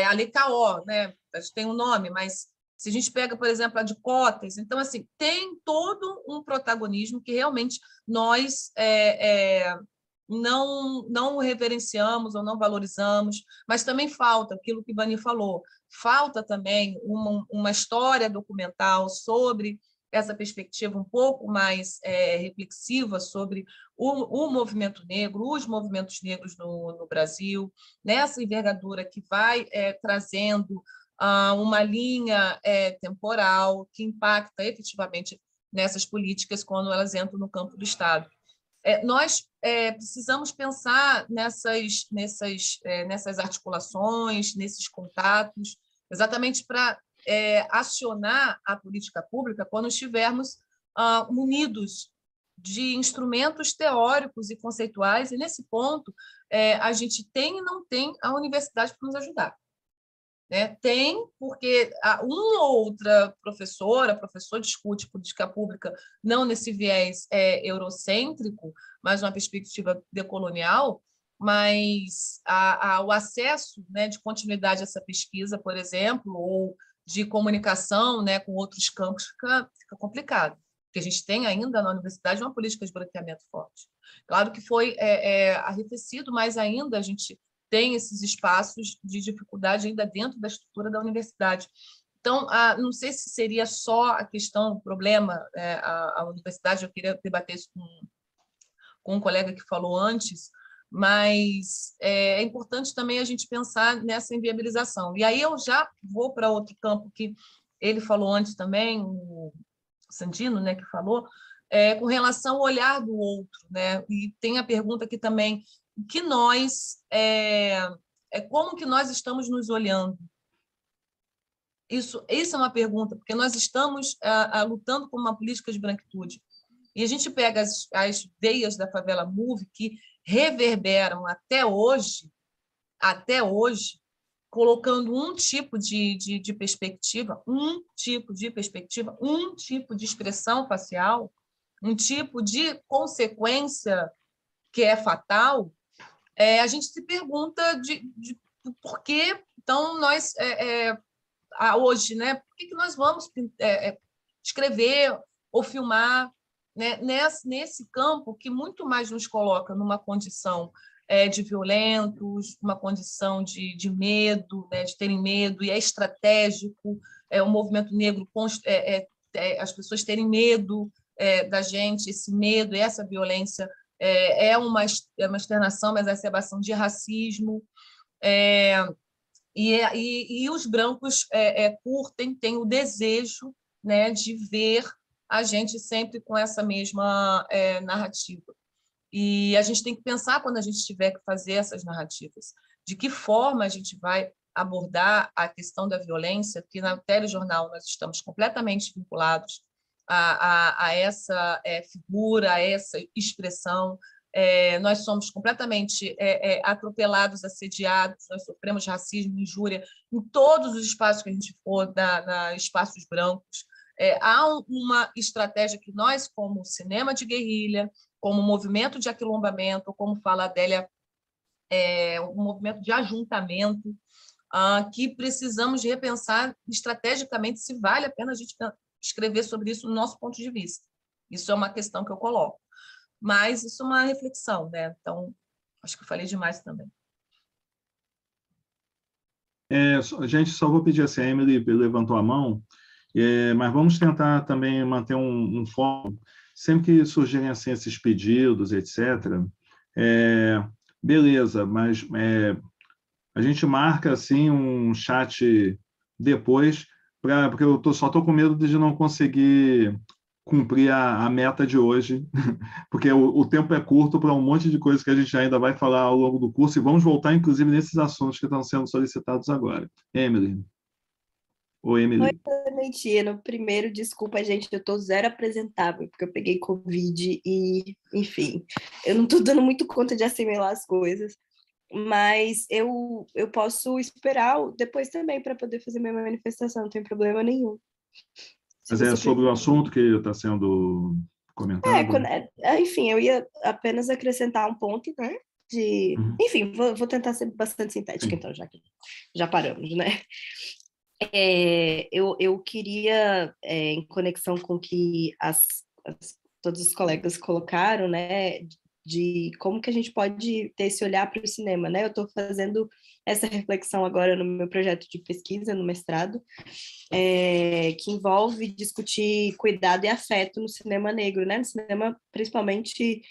A LKO, né? A gente tem um nome, mas se a gente pega, por exemplo, a de cotas, então, assim, tem todo um protagonismo que realmente nós não reverenciamos ou não valorizamos, mas também falta aquilo que Ivani falou, falta também uma história documental sobre essa perspectiva um pouco mais reflexiva sobre o movimento negro, os movimentos negros no Brasil, nessa envergadura que vai trazendo uma linha temporal que impacta efetivamente nessas políticas quando elas entram no campo do Estado. Nós precisamos pensar nessas articulações, nesses contatos, exatamente para acionar a política pública quando estivermos munidos de instrumentos teóricos e conceituais, e, nesse ponto, a gente tem e não tem a universidade para nos ajudar. Né? Tem, porque uma ou outra professor discute política pública não nesse viés eurocêntrico, mas uma perspectiva decolonial, mas o acesso, né, de continuidade a essa pesquisa, por exemplo, ou de comunicação, né, com outros campos, fica complicado, porque a gente tem ainda na universidade uma política de branqueamento forte. Claro que foi arrefecido, mas ainda a gente tem esses espaços de dificuldade ainda dentro da estrutura da universidade. Então, não sei se seria só a questão, o problema, a universidade, eu queria debater isso com um colega que falou antes, mas é importante também a gente pensar nessa inviabilização. E aí eu já vou para outro campo que ele falou antes também, o Sandino, né, que falou, com relação ao olhar do outro. Né? E tem a pergunta aqui também, que nós como que nós estamos nos olhando? Isso é uma pergunta, porque nós estamos lutando por uma política de branquitude. E a gente pega as veias da favela Move, que reverberam até hoje, colocando um tipo de perspectiva, um tipo de expressão facial, um tipo de consequência que é fatal. A gente se pergunta de por que, então, nós, hoje, né, por que nós vamos escrever ou filmar, né, nesse campo que muito mais nos coloca numa condição de violentos, uma condição de medo, né, de terem medo, e é estratégico, o movimento negro, as pessoas terem medo da gente, esse medo e essa violência é uma externação, mas é exacerbação de racismo, e os brancos têm o desejo, né, de ver a gente sempre com essa mesma narrativa. E a gente tem que pensar, quando a gente tiver que fazer essas narrativas, de que forma a gente vai abordar a questão da violência, que na telejornal nós estamos completamente vinculados a essa figura, a essa expressão. Nós somos completamente atropelados, assediados, nós sofremos racismo, injúria em todos os espaços que a gente for, espaços brancos. Há uma estratégia que nós, como cinema de guerrilha, como movimento de aquilombamento, como fala a Adélia, um movimento de ajuntamento, que precisamos de repensar estrategicamente se vale a pena a gente escrever sobre isso no nosso ponto de vista. Isso é uma questão que eu coloco. Mas isso é uma reflexão, né? Então, acho que eu falei demais também. Gente, só vou pedir assim, a Emily levantou a mão, mas vamos tentar também manter um foco. Sempre que surgirem assim, esses pedidos, etc., Beleza, mas a gente marca assim um chat depois, porque eu só estou com medo de não conseguir cumprir a meta de hoje, porque o tempo é curto para um monte de coisas que a gente ainda vai falar ao longo do curso, e vamos voltar, inclusive, nesses assuntos que estão sendo solicitados agora. Emily. Oi, Emily. Oi, Mentira. Primeiro, desculpa, gente, eu tô zero apresentável, porque eu peguei Covid e, enfim, eu não tô dando muito conta de assimilar as coisas, mas eu posso esperar depois também para poder fazer minha manifestação, não tem problema nenhum. Mas é sobre o assunto que está sendo comentado? Enfim, eu ia apenas acrescentar um ponto, né? Enfim, vou tentar ser bastante sintética, então, já que já paramos, né? Eu queria, em conexão com o que todos os colegas colocaram, né, de como que a gente pode ter esse olhar para o cinema, né? Eu estou fazendo essa reflexão agora no meu projeto de pesquisa, no mestrado, que envolve discutir cuidado e afeto no cinema negro, né? No cinema, principalmente,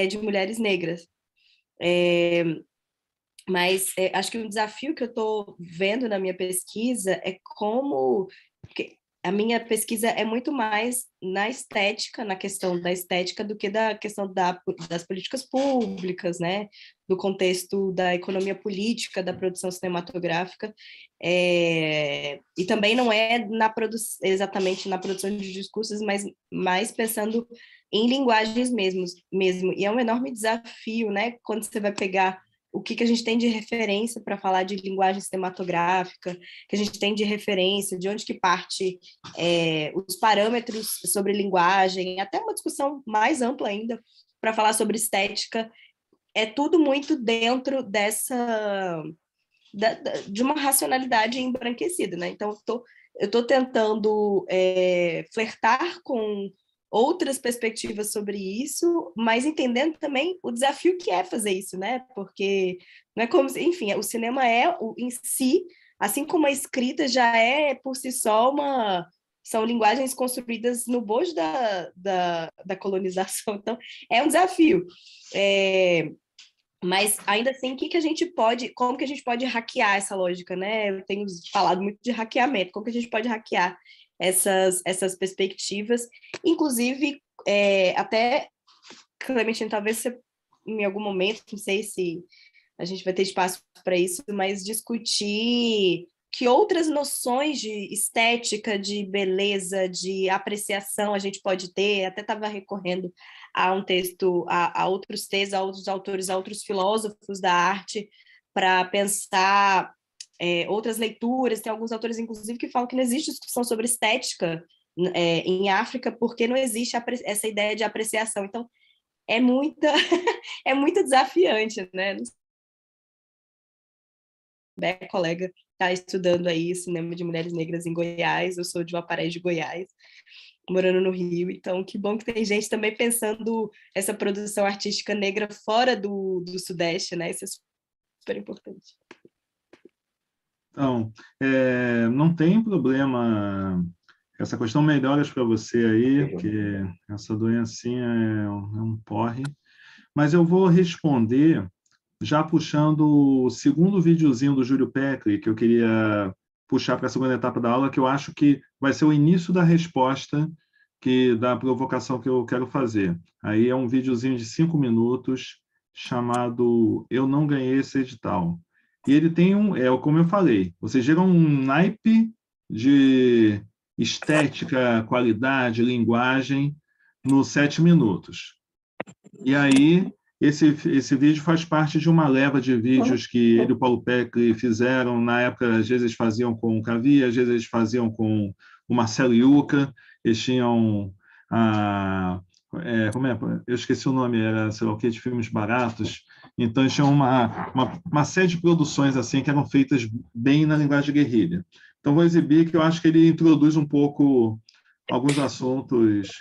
de mulheres negras. Mas acho que um desafio que eu estou vendo na minha pesquisa é como... A minha pesquisa é muito mais na estética, na questão da estética, do que da questão das políticas públicas, né? Do contexto da economia política, da produção cinematográfica. E também não é exatamente na produção de discursos, mas mais pensando em linguagens mesmo. E é um enorme desafio, né? Quando você vai pegar o que a gente tem de referência para falar de linguagem cinematográfica, que a gente tem de referência, de onde que parte os parâmetros sobre linguagem, até uma discussão mais ampla ainda para falar sobre estética, é tudo muito dentro de uma racionalidade embranquecida, né? Então, eu estou tentando flertar com outras perspectivas sobre isso, mas entendendo também o desafio que é fazer isso, né? Porque não é como, enfim, o cinema em si, assim como a escrita já é por si só são linguagens construídas no bojo da colonização, então é um desafio. Mas ainda assim, como que a gente pode hackear essa lógica, né? Eu tenho falado muito de hackeamento, como que a gente pode hackear essas perspectivas, inclusive até, Clementine, talvez você, em algum momento, não sei se a gente vai ter espaço para isso, mas discutir que outras noções de estética, de beleza, de apreciação a gente pode ter. Até estava recorrendo a um texto, a outros textos, a outros autores, a outros filósofos da arte, para pensar outras leituras. Tem alguns autores, inclusive, que falam que não existe discussão sobre estética em África, porque não existe essa ideia de apreciação. Então, é muito desafiante, né? Minha colega está estudando aí cinema de mulheres negras em Goiás, eu sou de Valparaíso de Goiás, morando no Rio, então que bom que tem gente também pensando essa produção artística negra fora do Sudeste, né? Isso é super importante. Então, não tem problema, essa questão melhoras para você aí, porque essa doencinha é um porre, mas eu vou responder já puxando o segundo videozinho do Júlio Peckley, que eu queria puxar para a segunda etapa da aula, que eu acho que vai ser o início da resposta da provocação que eu quero fazer. Aí é um videozinho de 5 minutos, chamado Eu Não Ganhei Esse Edital. E ele tem como eu falei, você gera um naipe de estética, qualidade, linguagem, nos 7 minutos. E aí, esse vídeo faz parte de uma leva de vídeos que ele e o Paulo Peckley fizeram. Na época, às vezes eles faziam com o Cavi, às vezes eles faziam com o Marcelo Yuca. Eles tinham eu esqueci o nome, era, sei lá o que, de filmes baratos. Então, eles tinham uma série de produções assim que eram feitas bem na linguagem de guerrilha. Então, vou exibir, que eu acho que ele introduz um pouco alguns assuntos,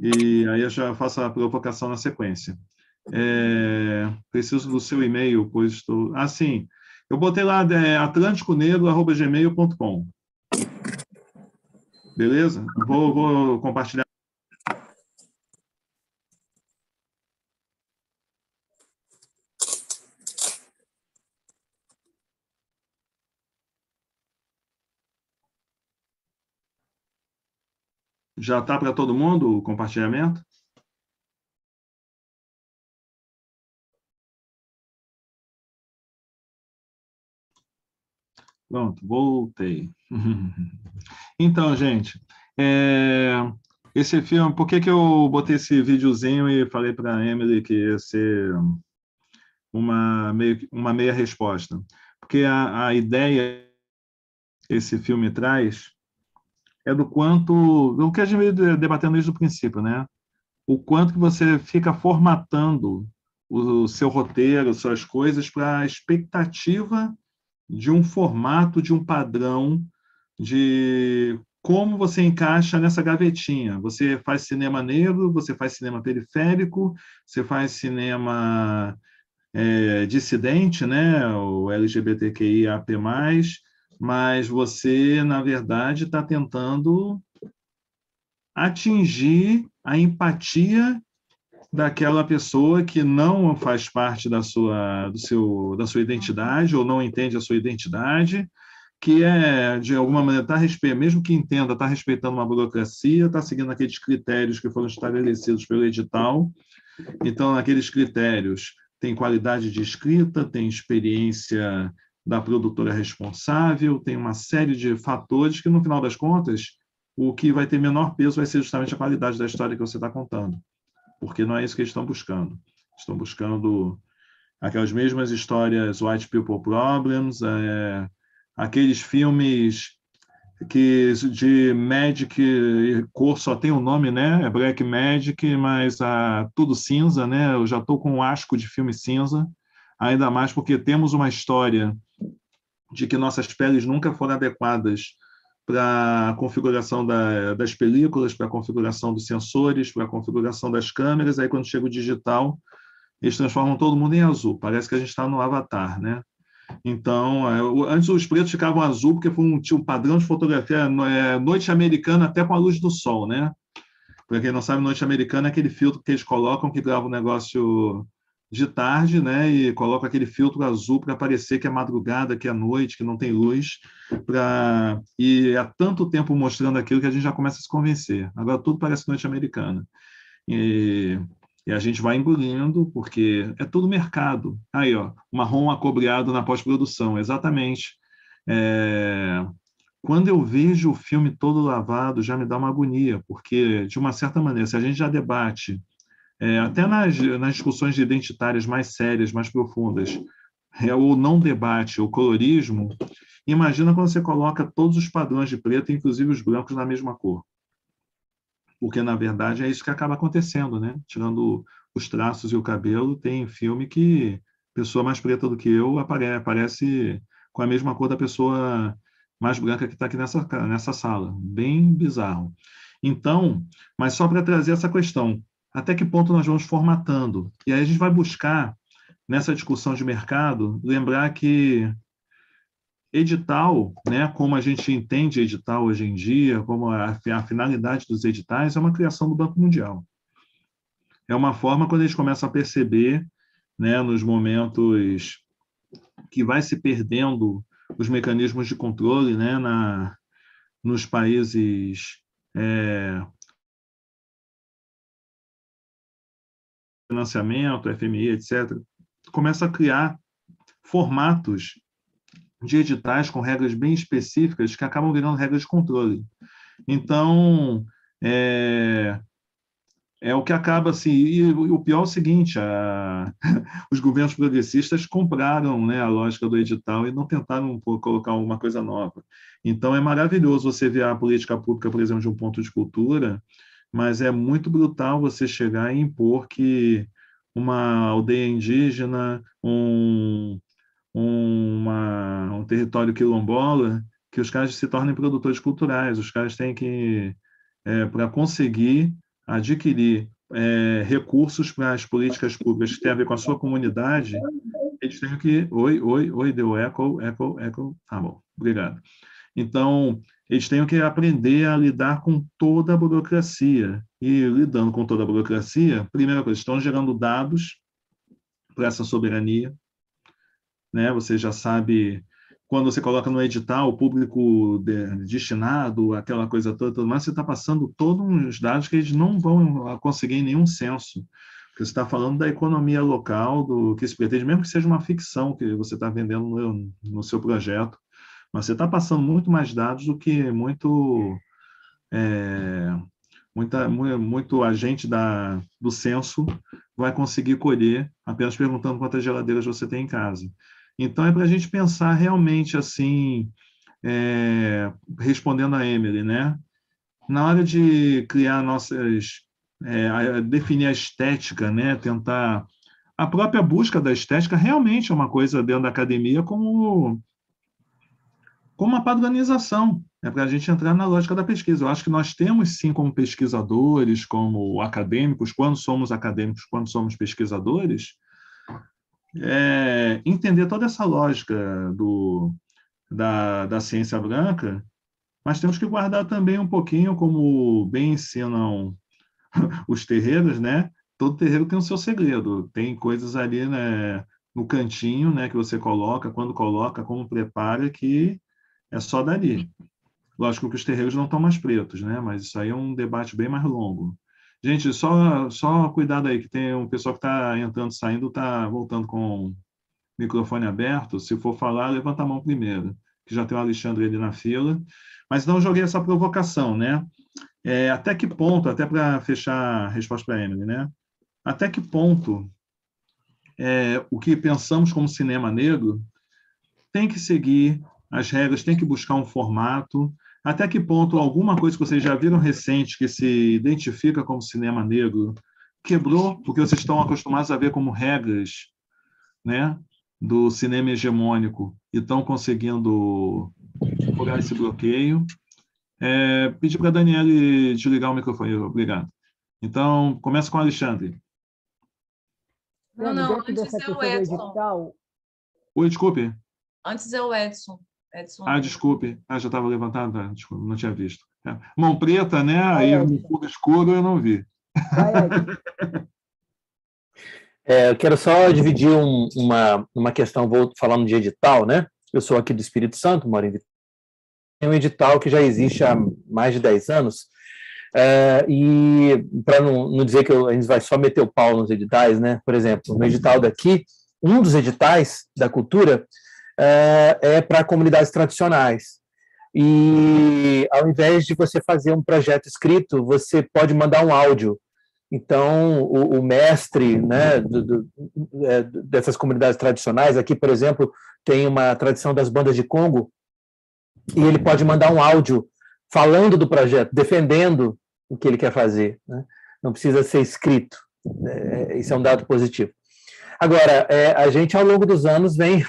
e aí eu já faço a provocação na sequência. Preciso do seu e-mail, pois estou... sim, eu botei lá atlanticonegro@gmail.com. Beleza? Vou compartilhar. Já está para todo mundo o compartilhamento? Pronto, voltei. Então, gente, esse filme, por que eu botei esse videozinho e falei para a Emily que ia ser uma meia resposta? Porque a ideia que esse filme traz é do que a gente veio debatendo desde o princípio, né? O quanto que você fica formatando o seu roteiro, suas coisas para a expectativa de um formato, de um padrão, de como você encaixa nessa gavetinha. Você faz cinema negro, você faz cinema periférico, você faz cinema dissidente, né, o LGBTQIAP+, mas você, na verdade, está tentando atingir a empatia daquela pessoa que não faz parte da sua identidade ou não entende a sua identidade, que de alguma maneira, mesmo que entenda, está respeitando uma burocracia, está seguindo aqueles critérios que foram estabelecidos pelo edital. Então, aqueles critérios têm qualidade de escrita, tem experiência da produtora responsável, tem uma série de fatores que, no final das contas, o que vai ter menor peso vai ser justamente a qualidade da história que você está contando, porque não é isso que eles estão buscando. Estão buscando aquelas mesmas histórias White People Problems, aqueles filmes que de Magic, cor só tem o nome, né? É Black Magic, mas tudo cinza, né? Eu já estou com um asco de filme cinza, ainda mais porque temos uma história de que nossas peles nunca foram adequadas para a configuração das películas, para a configuração dos sensores, para a configuração das câmeras. Aí, quando chega o digital, eles transformam todo mundo em azul. Parece que a gente está no Avatar, né? Então, antes os pretos ficavam azul porque tinha um padrão de fotografia noite americana até com a luz do sol, né? Para quem não sabe, noite americana é aquele filtro que eles colocam que grava o negócio de tarde, né? E coloca aquele filtro azul para parecer que é madrugada, que é noite, que não tem luz. E há tanto tempo mostrando aquilo que a gente já começa a se convencer. Agora tudo parece noite americana. E a gente vai engolindo, porque é tudo mercado. Aí, ó, marrom acobreado na pós-produção, exatamente. Quando eu vejo o filme todo lavado, já me dá uma agonia, porque, de uma certa maneira, se a gente já debate, até nas discussões identitárias mais sérias, mais profundas, o não debate, o colorismo, imagina quando você coloca todos os padrões de preto, inclusive os brancos, na mesma cor. Porque, na verdade, é isso que acaba acontecendo, né? Tirando os traços e o cabelo, tem filme que pessoa mais preta do que eu aparece com a mesma cor da pessoa mais branca que está aqui nessa sala. Bem bizarro. Então, mas só para trazer essa questão, até que ponto nós vamos formatando? E aí a gente vai buscar, nessa discussão de mercado, lembrar que edital, né, como a gente entende edital hoje em dia, como a finalidade dos editais, é uma criação do Banco Mundial. É uma forma, quando eles começam a perceber, né, nos momentos que vai se perdendo os mecanismos de controle, né, nos países financiamento, FMI, etc., começa a criar formatos de editais com regras bem específicas que acabam virando regras de controle. Então, o que acaba assim, e o pior é o seguinte, os governos progressistas compraram, né, a lógica do edital e não tentaram colocar alguma coisa nova. Então, é maravilhoso você ver a política pública, por exemplo, de um ponto de cultura, mas é muito brutal você chegar e impor que uma aldeia indígena, um território quilombola, que os caras se tornem produtores culturais, os caras têm que, para conseguir adquirir recursos para as políticas públicas que têm a ver com a sua comunidade, eles têm que... Oi, deu eco, tá bom, obrigado. Então, eles têm que aprender a lidar com toda a burocracia, e lidando com toda a burocracia, primeira coisa, estão gerando dados para essa soberania, né? Você já sabe quando você coloca no edital o público destinado, aquela coisa toda, tudo mais, você está passando todos uns dados que eles não vão conseguir em nenhum censo. Porque você está falando da economia local, do que se pretende, mesmo que seja uma ficção que você está vendendo no seu projeto, mas você está passando muito mais dados do que muito agente do censo vai conseguir colher apenas perguntando quantas geladeiras você tem em casa. Então, é para a gente pensar realmente assim, respondendo a Emily, né? Na hora de criar definir a estética, né? Tentar... A própria busca da estética realmente é uma coisa dentro da academia como uma padronização. É para a gente entrar na lógica da pesquisa. Eu acho que nós temos, sim, como pesquisadores, como acadêmicos, quando somos pesquisadores, entender toda essa lógica da ciência branca, mas temos que guardar também um pouquinho, como bem ensinam os terreiros, né? Todo terreiro tem o seu segredo, tem coisas ali, né, no cantinho, né, que você coloca, quando coloca, como prepara, que é só dali. Lógico que os terreiros não estão mais pretos, né? Mas isso aí é um debate bem mais longo. Gente, só cuidado aí, que tem um pessoal que está entrando, saindo, está voltando com o microfone aberto. Se for falar, levanta a mão primeiro, que já tem o Alexandre ali na fila. Mas não joguei essa provocação, né? Até que ponto, até para fechar a resposta para a Emily, né? Até que ponto o que pensamos como cinema negro tem que seguir as regras, tem que buscar um formato? Até que ponto alguma coisa que vocês já viram recente que se identifica como cinema negro quebrou o que vocês estão acostumados a ver como regras, né, do cinema hegemônico e estão conseguindo furar esse bloqueio? Pedir para a Daniele desligar o microfone. Obrigado. Então, começa com o Alexandre. Não, antes é o Edson. Oi, desculpe. Antes é o Edson. Desculpe. Já estava levantado? Desculpe, não tinha visto. Mão preta, né? Aí no fundo escuro eu não vi. Eu quero só dividir uma questão, vou falando de edital, né? Eu sou aqui do Espírito Santo, moro em Vitória. É um edital que já existe há mais de 10 anos, e para não dizer que a gente vai só meter o pau nos editais, né? Por exemplo, no edital daqui, um dos editais da cultura para comunidades tradicionais. E ao invés de você fazer um projeto escrito, você pode mandar um áudio. Então, o mestre, né, dessas comunidades tradicionais, aqui, por exemplo, tem uma tradição das bandas de Congo, e ele pode mandar um áudio falando do projeto, defendendo o que ele quer fazer, né? Não precisa ser escrito. Isso é um dado positivo. Agora, a gente, ao longo dos anos, vem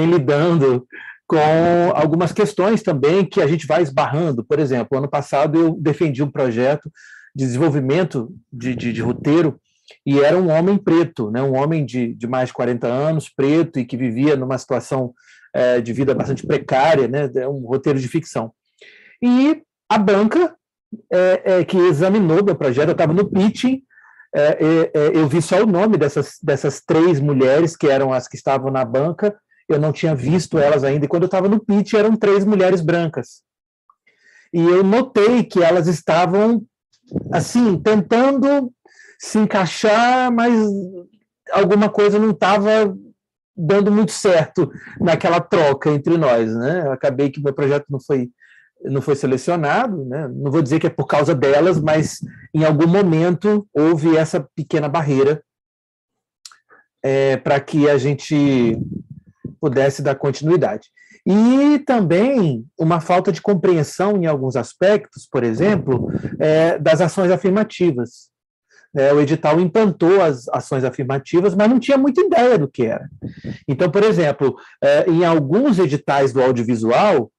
lidando com algumas questões também que a gente vai esbarrando. Por exemplo, ano passado eu defendi um projeto de desenvolvimento de roteiro, e era um homem preto, né? Um homem de mais de 40 anos, preto, e que vivia numa situação de vida bastante precária, né? É um roteiro de ficção. E a banca que examinou meu projeto, eu estava no pitching, eu vi só o nome dessas 3 mulheres, que eram as que estavam na banca, eu não tinha visto elas ainda, e quando eu estava no pitch eram 3 mulheres brancas. E eu notei que elas estavam, assim, tentando se encaixar, mas alguma coisa não estava dando muito certo naquela troca entre nós, né? Eu acabei que meu projeto não foi selecionado, né? Não vou dizer que é por causa delas, mas em algum momento houve essa pequena barreira para que a gente pudesse dar continuidade. E também uma falta de compreensão em alguns aspectos, por exemplo, das ações afirmativas. O edital implantou as ações afirmativas, mas não tinha muita ideia do que era. Então, por exemplo, em alguns editais do audiovisual,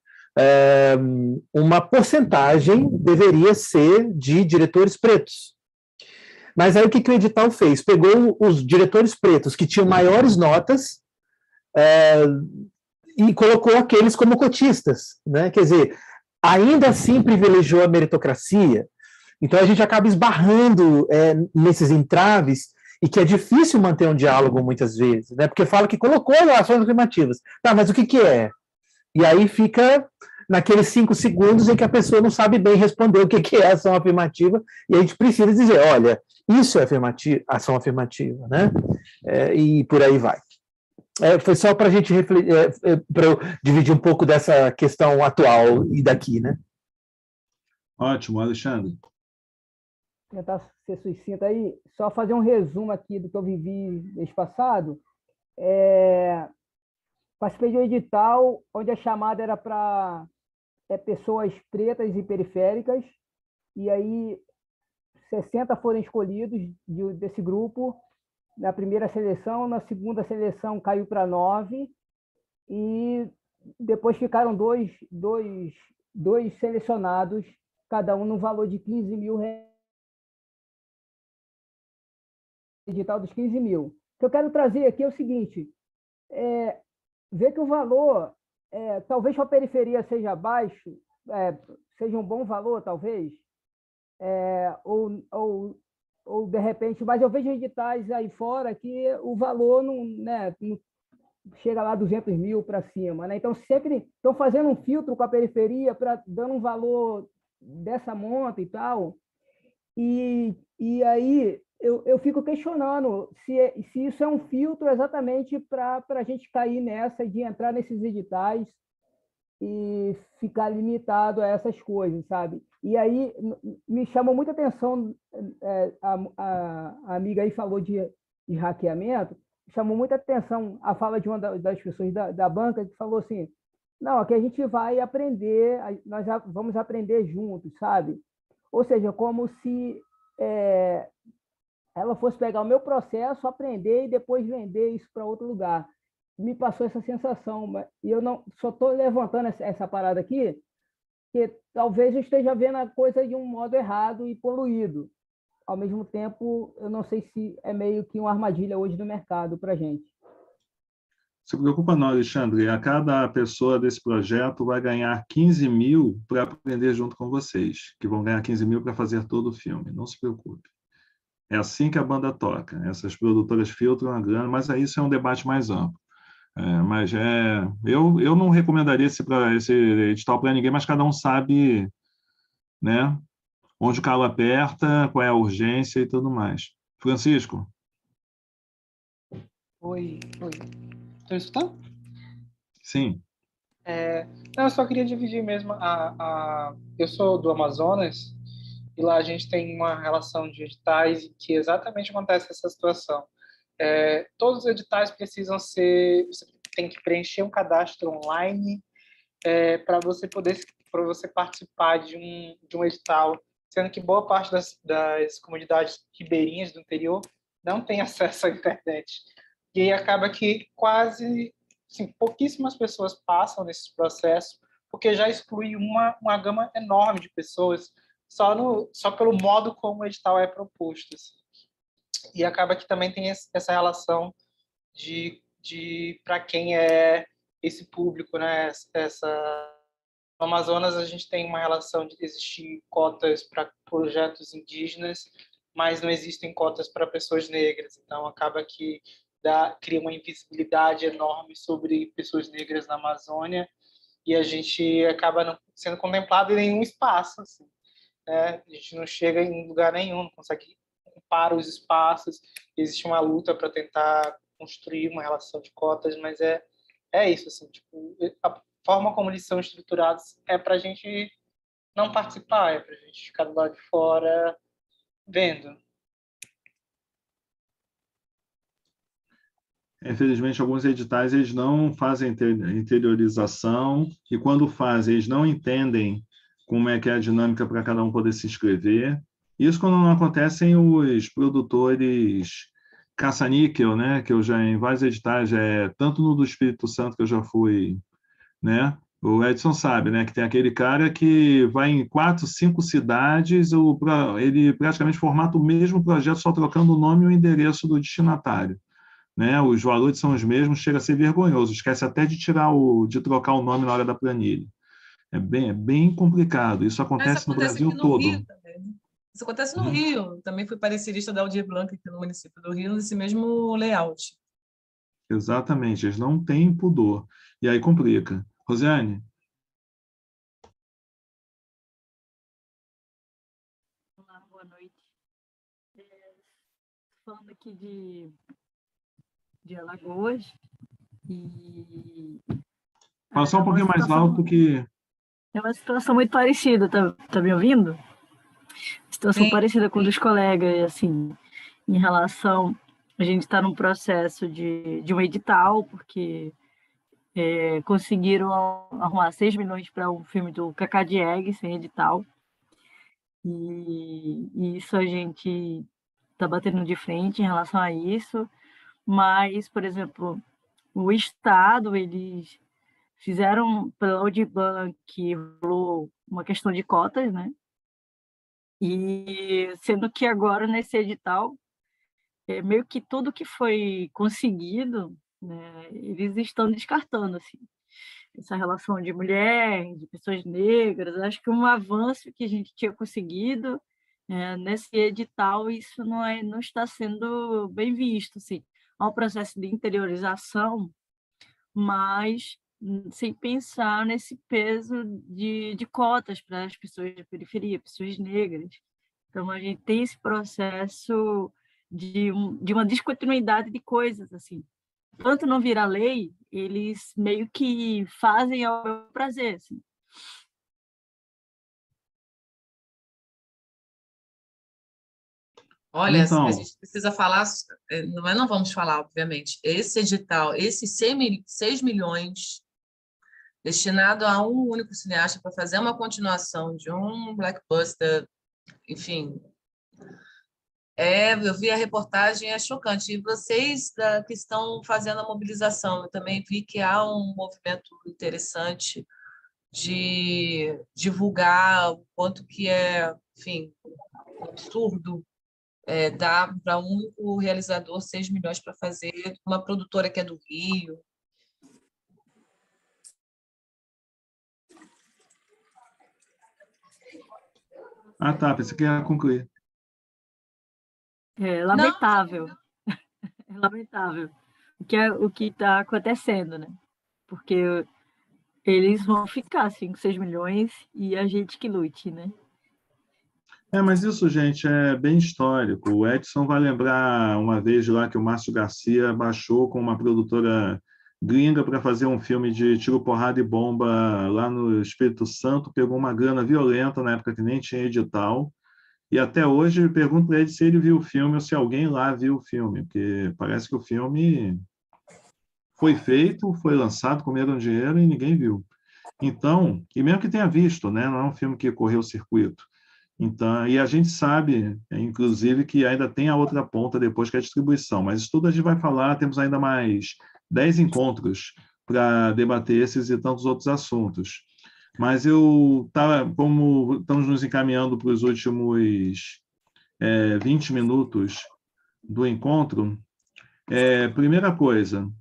uma porcentagem deveria ser de diretores pretos. Mas aí o que o edital fez? Pegou os diretores pretos que tinham maiores notas e colocou aqueles como cotistas, né? Quer dizer, ainda assim privilegiou a meritocracia. Então a gente acaba esbarrando nesses entraves e que é difícil manter um diálogo muitas vezes, né? Porque fala que colocou ações afirmativas. Tá, mas o que é? E aí fica naqueles 5 segundos em que a pessoa não sabe bem responder o que é ação afirmativa, e a gente precisa dizer, olha, isso é ação afirmativa, né? E por aí vai. Foi só para a gente para eu dividir um pouco dessa questão atual e daqui, né? Ótimo, Alexandre. Tentar ser sucinto aí, só fazer um resumo aqui do que eu vivi mês passado. Participei de um edital onde a chamada era para pessoas pretas e periféricas, e aí 60 foram escolhidos desse grupo na primeira seleção, na segunda seleção caiu para 9, e depois ficaram dois selecionados, cada um no valor de 15 mil reais, edital dos 15 mil. O que eu quero trazer aqui é o seguinte, ver que o valor, talvez para a periferia seja baixo, seja um bom valor, talvez, ou de repente, mas eu vejo editais aí fora que o valor não chega lá 200 mil para cima, né? Então, sempre estão fazendo um filtro com a periferia, dando um valor dessa monta e tal, e aí eu fico questionando se isso é um filtro exatamente para a gente cair nessa de entrar nesses editais e ficar limitado a essas coisas, sabe? E aí me chamou muita atenção, a amiga aí falou de hackeamento, chamou muita atenção a fala de uma das pessoas da banca que falou assim, não, aqui a gente vai aprender, nós vamos aprender juntos, sabe? Ou seja, como se ela fosse pegar o meu processo, aprender e depois vender isso para outro lugar. Me passou essa sensação, e eu não só estou levantando essa parada aqui, que talvez eu esteja vendo a coisa de um modo errado e poluído. Ao mesmo tempo, eu não sei se é meio que uma armadilha hoje no mercado para a gente. Se preocupa não, Alexandre. A cada pessoa desse projeto vai ganhar 15 mil para aprender junto com vocês, que vão ganhar 15 mil para fazer todo o filme. Não se preocupe. É assim que a banda toca. Essas produtoras filtram a grana, mas aí isso é um debate mais amplo. Eu não recomendaria esse edital para ninguém, mas cada um sabe, né, onde o calo aperta, qual é a urgência e tudo mais. Francisco? Oi. Estão escutando? Sim. Não, eu só queria dividir mesmo. Eu sou do Amazonas e lá a gente tem uma relação de editais em que exatamente acontece essa situação. Todos os editais precisam ser... Você tem que preencher um cadastro online para você participar de um edital, sendo que boa parte das comunidades ribeirinhas do interior não tem acesso à internet. E aí acaba que quase, assim, pouquíssimas pessoas passam nesses processos, porque já exclui uma gama enorme de pessoas só pelo modo como o edital é proposto. Assim. E acaba que também tem essa relação de para quem é esse público, né? No Amazonas a gente tem uma relação de existir cotas para projetos indígenas, mas não existem cotas para pessoas negras. Então acaba que cria uma invisibilidade enorme sobre pessoas negras na Amazônia e a gente acaba não sendo contemplado em nenhum espaço. Assim, né? A gente não chega em lugar nenhum, não consegue ocupar os espaços. Existe uma luta para tentar construir uma relação de cotas, mas é isso, assim, tipo, a forma como eles são estruturados é para a gente não participar, é para a gente ficar do lado de fora vendo. Infelizmente, alguns editais eles não fazem interiorização e, quando fazem, eles não entendem como é que é a dinâmica para cada um poder se inscrever. Isso quando não acontecem os produtores caça-níquel, né, que eu já em vários editais, tanto no do Espírito Santo que eu já fui, né, o Edson sabe, né, que tem aquele cara que vai em 4, 5 cidades, ele praticamente formata o mesmo projeto, só trocando o nome e o endereço do destinatário. Né, os valores são os mesmos, chega a ser vergonhoso, esquece até de trocar o nome na hora da planilha. É bem complicado, isso acontece no Brasil todo. Isso acontece no Rio. Também fui parecerista da Aldir Blanc aqui no município do Rio, nesse mesmo layout. Exatamente, eles não têm pudor. E aí complica. Rosiane? Olá, boa noite. Falando aqui de Alagoas e Fala só um pouquinho mais alto que... é uma situação muito parecida, tá me ouvindo? Situação parecida com dos colegas, assim, em relação... A gente está num processo de um edital, porque conseguiram arrumar 6 milhões para um filme do Cacá Diegues, sem edital. E isso a gente está batendo de frente em relação a isso. Mas, por exemplo, o Estado, eles fizeram pela Audiobank, que rolou uma questão de cotas, né? E sendo que agora, nesse edital, meio que tudo que foi conseguido, né, eles estão descartando, assim, essa relação de mulher, de pessoas negras. Acho que um avanço que a gente tinha conseguido nesse edital, isso não está sendo bem visto, assim. Há um processo de interiorização, mas sem pensar nesse peso de cotas para as pessoas da periferia, pessoas negras. Então, a gente tem esse processo de uma descontinuidade de coisas, assim. Tanto não vira lei, eles meio que fazem ao meu prazer, assim. Olha, Então, a gente precisa falar, não vamos falar, obviamente, esse edital, esses 6 milhões destinado a um único cineasta para fazer uma continuação de um blockbuster, enfim, eu vi a reportagem, é chocante. E vocês que estão fazendo a mobilização, eu também vi que há um movimento interessante de divulgar o quanto que é, enfim, absurdo dar para um único realizador 6 milhões para fazer, uma produtora que é do Rio. Ah, tá, pensei que ia concluir. É lamentável. É lamentável o que está acontecendo, né? Porque eles vão ficar 5, 6 milhões e a gente que lute, né? Mas isso, gente, é bem histórico. O Edson vai lembrar uma vez lá que o Márcio Garcia baixou com uma produtora gringa para fazer um filme de tiro, porrada e bomba lá no Espírito Santo, pegou uma grana violenta na época que nem tinha edital, e até hoje eu pergunto para ele se ele viu o filme ou se alguém lá viu o filme, porque parece que o filme foi feito, foi lançado, comeram dinheiro e ninguém viu. Então, e mesmo que tenha visto, né, não é um filme que correu o circuito. Então, e a gente sabe, inclusive, que ainda tem a outra ponta depois, que é a distribuição. Mas isso tudo a gente vai falar, temos ainda mais 10 encontros para debater esses e tantos outros assuntos. Mas como estamos nos encaminhando para os últimos 20 minutos do encontro, primeira coisa,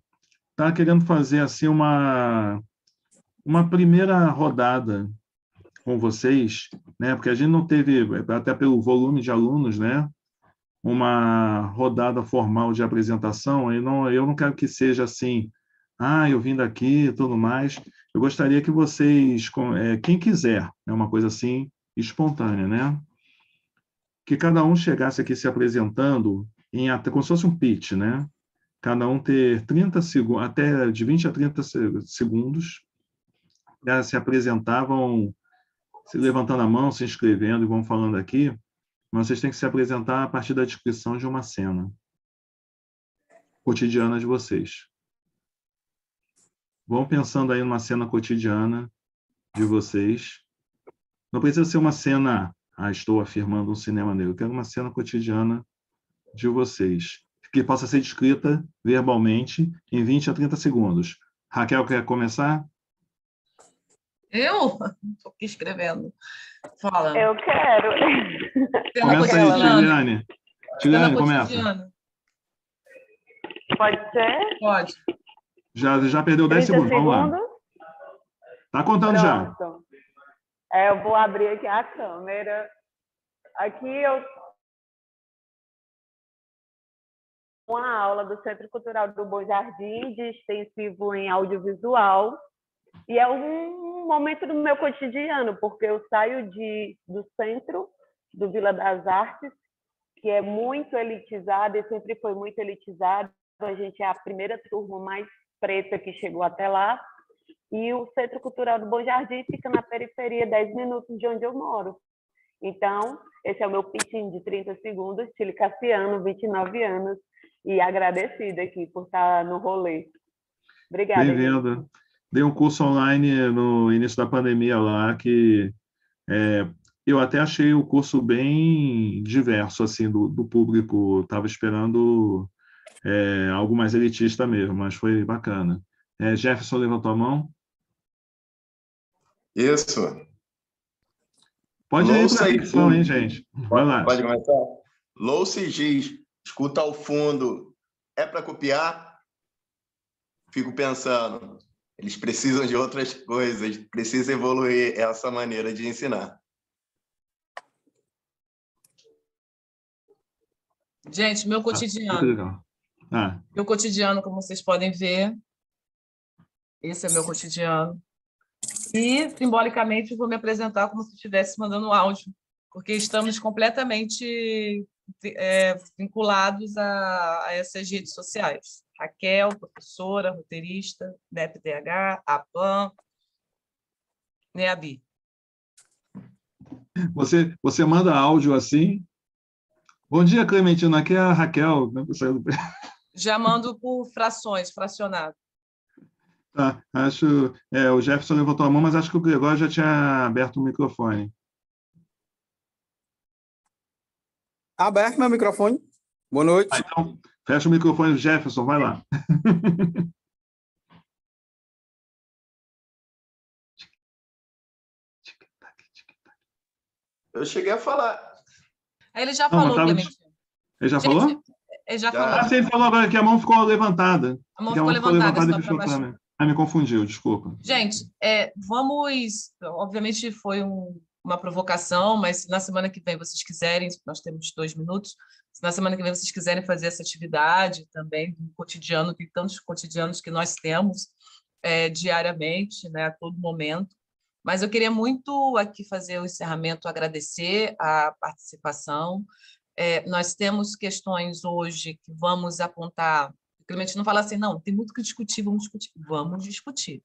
está querendo fazer assim uma primeira rodada com vocês, né? Porque a gente não teve, até pelo volume de alunos, né? Uma rodada formal de apresentação. Eu não quero que seja assim, eu vim daqui e tudo mais. Eu gostaria que vocês, quem quiser, é uma coisa assim, espontânea, né? Que cada um chegasse aqui se apresentando como se fosse um pitch, né? Cada um ter 30 segundos, até de 20 a 30 segundos, para se apresentar, vão se levantando a mão, se inscrevendo e vão falando aqui, mas vocês têm que se apresentar a partir da descrição de uma cena cotidiana de vocês. Vão pensando aí numa cena cotidiana de vocês. Não precisa ser uma cena, estou afirmando um cinema negro. Eu quero uma cena cotidiana de vocês, que possa ser descrita verbalmente em 20 a 30 segundos. Raquel, quer começar? Eu? Estou aqui escrevendo. Fala. Eu quero. Começa aí, Tiliane. Tiliane, começa. Pode ser? Pode. Já perdeu 10 segundos, vamos lá. Tá contando. Pronto. Já. Eu vou abrir aqui a câmera. Aqui eu uma aula do Centro Cultural do Bom Jardim, de extensivo em audiovisual, e é um momento do meu cotidiano, porque eu saio do centro, do Vila das Artes, que é muito elitizado e sempre foi muito elitizado. A gente é a primeira turma mais preta que chegou até lá, e o Centro Cultural do Bom Jardim fica na periferia, 10 minutos de onde eu moro. Então, esse é o meu pitching de 30 segundos, Tília Cassiano, 29 anos, e agradecida aqui por estar no rolê. Obrigada, gente. Bem-vinda. Dei um curso online no início da pandemia lá, que eu até achei o curso bem diverso, assim, do público. Estava esperando algo mais elitista mesmo, mas foi bacana. Jefferson levantou a mão. Isso. Pode ir para a ficção, hein, gente? Vai lá. Pode começar? Louça e giz, escuta ao fundo. É para copiar? Fico pensando, eles precisam de outras coisas, precisa evoluir essa maneira de ensinar. Gente, meu cotidiano. Legal. Meu cotidiano, como vocês podem ver, esse é meu cotidiano. E, simbolicamente, vou me apresentar como se estivesse mandando áudio, porque estamos completamente vinculados a essas redes sociais. Raquel, professora, roteirista, NEPDH, APAN, NEABI. Você manda áudio assim? Bom dia, Clementina. Aqui é a Raquel. Já mando por frações, fracionado. Tá, acho... o Jefferson levantou a mão, mas acho que o Gregório já tinha aberto o microfone. Aberto meu microfone. Boa noite. Então, fecha o microfone do Jefferson, vai lá. Eu cheguei a falar. Ele já falou, Clementina. Ele já falou? Ele já falou. Sim, ele falou agora que a mão ficou levantada. A mão ficou levantada e fechou também. Me confundiu, desculpa. Gente, vamos... Obviamente foi uma provocação, mas se na semana que vem vocês quiserem, nós temos 2 minutos, se na semana que vem vocês quiserem fazer essa atividade também do cotidiano, tem tantos cotidianos que nós temos diariamente, né, a todo momento. Mas eu queria muito aqui fazer o encerramento, agradecer a participação. Nós temos questões hoje que vamos apontar. Clementina não fala assim, não, tem muito que discutir, vamos discutir. Vamos discutir.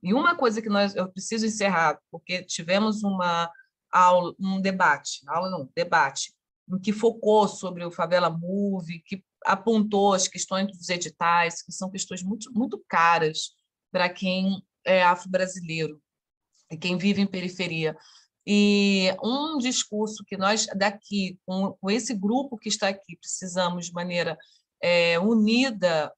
E uma coisa que eu preciso encerrar, porque tivemos debate, em que focou sobre o Favela Move, que apontou as questões dos editais, que são questões muito, muito caras para quem é afro-brasileiro e quem vive em periferia. E um discurso que nós daqui, com esse grupo que está aqui, precisamos de maneira unida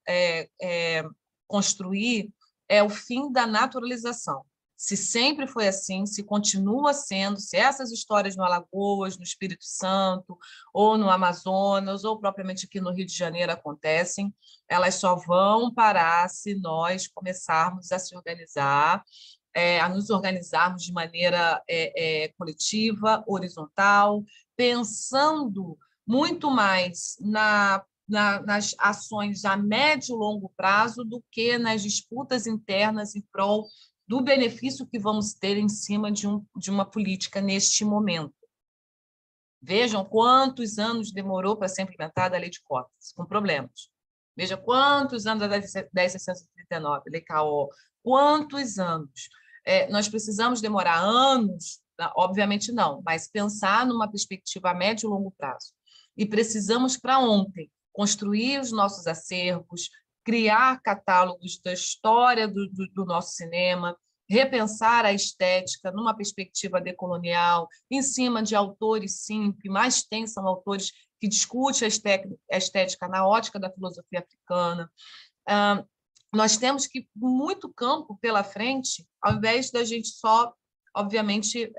construir, é o fim da naturalização. Se sempre foi assim, se continua sendo, se essas histórias no Alagoas, no Espírito Santo, ou no Amazonas, ou propriamente aqui no Rio de Janeiro acontecem, elas só vão parar se nós começarmos a se organizar, a nos organizarmos de maneira coletiva, horizontal, pensando muito mais nas ações a médio e longo prazo do que nas disputas internas em prol do benefício que vamos ter em cima de uma política neste momento. Vejam quantos anos demorou para ser implementada a lei de cotas, com problemas. Veja quantos anos a 10.639, lei CAO, quantos anos. Nós precisamos demorar anos, obviamente não, mas pensar numa perspectiva a médio e longo prazo. E precisamos, para ontem, construir os nossos acervos, criar catálogos da história do nosso cinema, repensar a estética numa perspectiva decolonial, em cima de autores, sim, que mais tem são autores que discutem a estética na ótica da filosofia africana. Nós temos muito campo pela frente, ao invés da gente só, obviamente,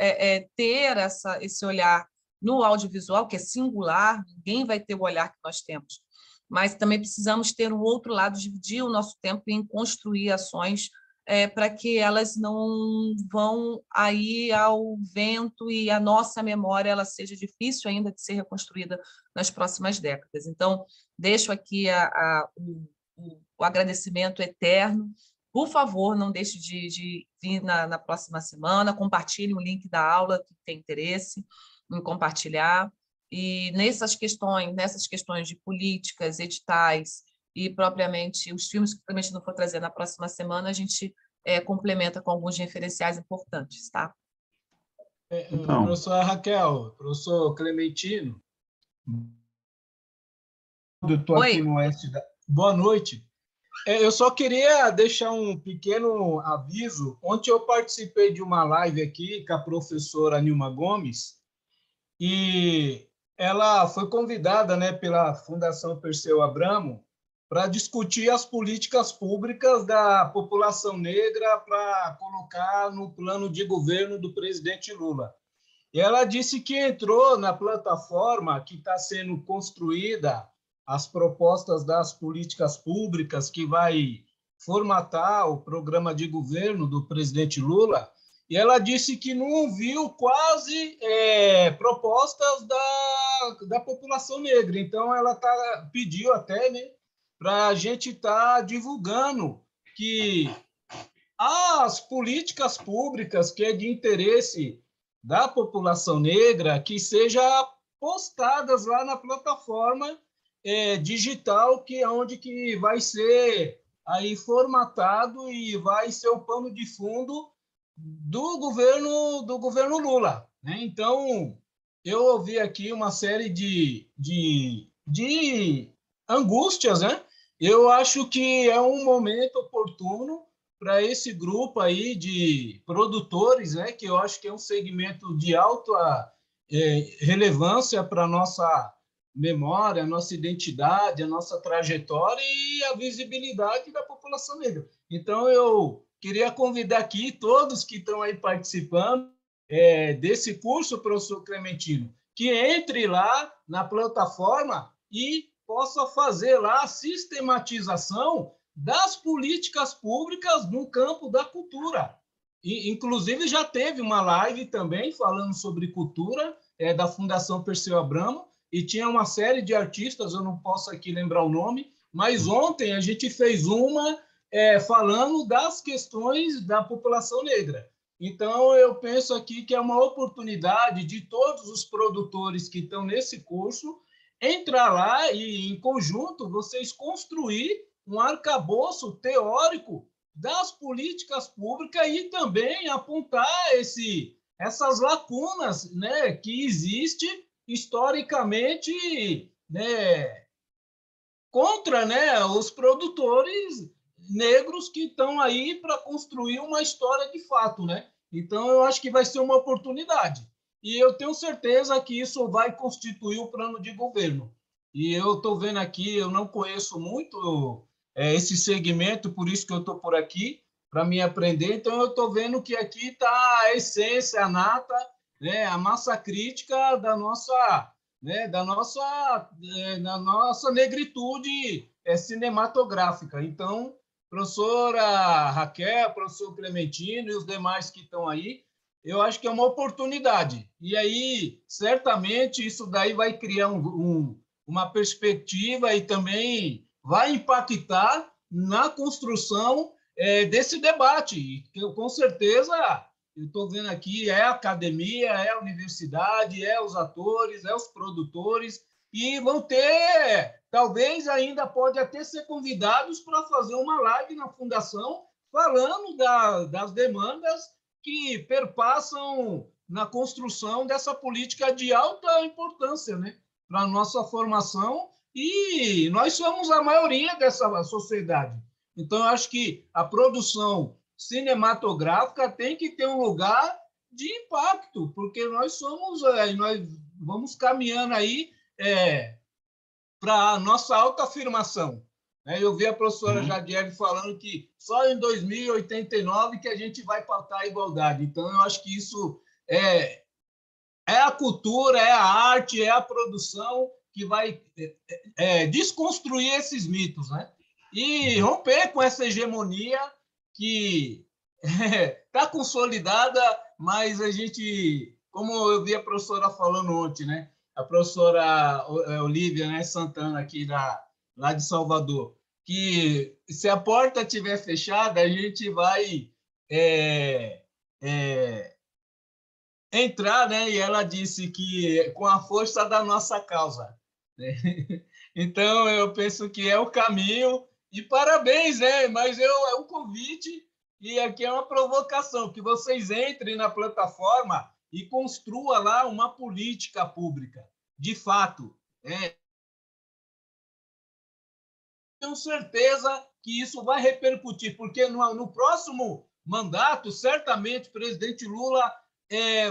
ter esse olhar no audiovisual, que é singular, ninguém vai ter o olhar que nós temos, mas também precisamos ter um outro lado, dividir o nosso tempo em construir ações para que elas não vão aí ao vento e a nossa memória ela seja difícil ainda de ser reconstruída nas próximas décadas. Então, deixo aqui o agradecimento eterno. Por favor, não deixe de vir na próxima semana, compartilhe o link da aula, que tem interesse em compartilhar. E nessas questões de políticas, editais e propriamente os filmes que também não for trazer na próxima semana, a gente complementa com alguns referenciais importantes, tá? Então. Professora Raquel, professor Clementino, eu estou aqui no Oeste da... Boa noite. Eu só queria deixar um pequeno aviso. Ontem eu participei de uma live aqui com a professora Nilma Gomes e ela foi convidada, né, pela Fundação Perseu Abramo para discutir as políticas públicas da população negra para colocar no plano de governo do presidente Lula. E ela disse que entrou na plataforma que está sendo construída, as propostas das políticas públicas que vai formatar o programa de governo do presidente Lula, e ela disse que não viu quase propostas da população negra. Então, ela pediu até, né, para a gente estar divulgando que as políticas públicas que é de interesse da população negra, que seja postadas lá na plataforma digital, que é onde que vai ser aí formatado e vai ser o pano de fundo do governo Lula, né? Então, eu ouvi aqui uma série de angústias, né? Eu acho que é um momento oportuno para esse grupo aí de produtores, né? Que eu acho que é um segmento de alta relevância para a nossa memória, a nossa identidade, a nossa trajetória e a visibilidade da população negra. Então, eu queria convidar aqui todos que estão aí participando desse curso, professor Clementino, que entre lá na plataforma e possa fazer lá a sistematização das políticas públicas no campo da cultura. E, inclusive, já teve uma live também falando sobre cultura da Fundação Perseu Abramo, e tinha uma série de artistas, eu não posso aqui lembrar o nome, mas ontem a gente fez uma falando das questões da população negra. Então, eu penso aqui que é uma oportunidade de todos os produtores que estão nesse curso entrar lá e, em conjunto, vocês construir um arcabouço teórico das políticas públicas e também apontar essas lacunas, né, que existem historicamente, né, contra, né, os produtores negros que estão aí para construir uma história de fato, né? Então, eu acho que vai ser uma oportunidade. E eu tenho certeza que isso vai constituir o plano de governo. E eu estou vendo aqui, eu não conheço muito esse segmento, por isso que eu estou por aqui, para me aprender. Então, eu estou vendo que aqui está a essência, a nata, né, a massa crítica da nossa, né, da nossa negritude cinematográfica. Então, professora Raquel, professor Clementino e os demais que estão aí, eu acho que é uma oportunidade. E aí, certamente, isso daí vai criar uma perspectiva e também vai impactar na construção desse debate. Eu, com certeza, eu estou vendo aqui, é a academia, é a universidade, é os atores, é os produtores, e vão ter, talvez ainda pode até ser convidados para fazer uma live na Fundação falando das demandas que perpassam na construção dessa política de alta importância, né, para a nossa formação, e nós somos a maioria dessa sociedade. Então, eu acho que a produção cinematográfica tem que ter um lugar de impacto, porque nós vamos caminhando aí para a nossa autoafirmação. Eu vi a professora Jadiele falando que só em 2089 que a gente vai pautar a igualdade. Então, eu acho que isso é a cultura, é a arte, é a produção que vai desconstruir esses mitos, né? E romper com essa hegemonia que está consolidada, mas a gente, como eu vi a professora falando ontem, né? A professora Olívia, né, Santana, aqui lá de Salvador, que se a porta estiver fechada, a gente vai entrar, né? E ela disse que com a força da nossa causa, né? Então, eu penso que é o caminho, e parabéns, né? Mas é um convite, e aqui é uma provocação, que vocês entrem na plataforma e construa lá uma política pública, de fato, né? Tenho certeza que isso vai repercutir, porque no próximo mandato, certamente, o presidente Lula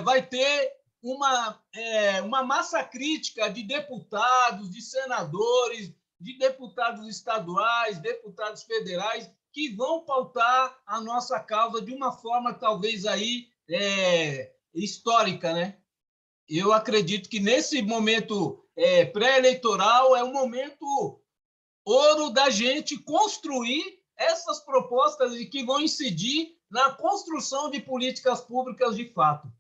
vai ter uma massa crítica de deputados, de senadores, de deputados estaduais, deputados federais, que vão pautar a nossa causa de uma forma talvez aí histórica, né? Eu acredito que nesse momento pré-eleitoral é um momento ouro da gente construir essas propostas e que vão incidir na construção de políticas públicas de fato,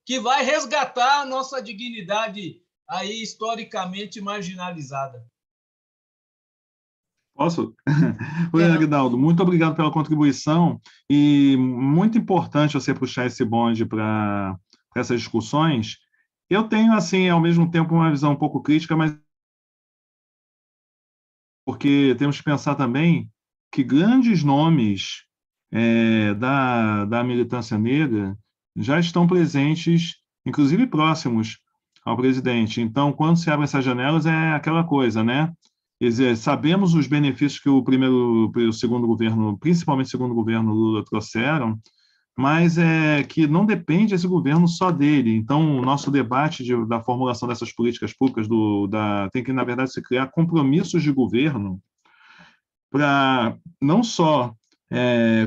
que vai resgatar a nossa dignidade aí historicamente marginalizada. Posso? Oi, Aguinaldo, muito obrigado pela contribuição, e muito importante você puxar esse bonde para essas discussões. Eu tenho, assim, ao mesmo tempo, uma visão um pouco crítica, mas porque temos que pensar também que grandes nomes da militância negra já estão presentes, inclusive próximos ao presidente. Então, quando se abrem essas janelas, é aquela coisa, né? Quer dizer, sabemos os benefícios que o segundo governo, principalmente o segundo governo Lula, trouxeram, mas que não depende esse governo só dele. Então, o nosso debate da formulação dessas políticas públicas tem que, na verdade, se criar compromissos de governo para não só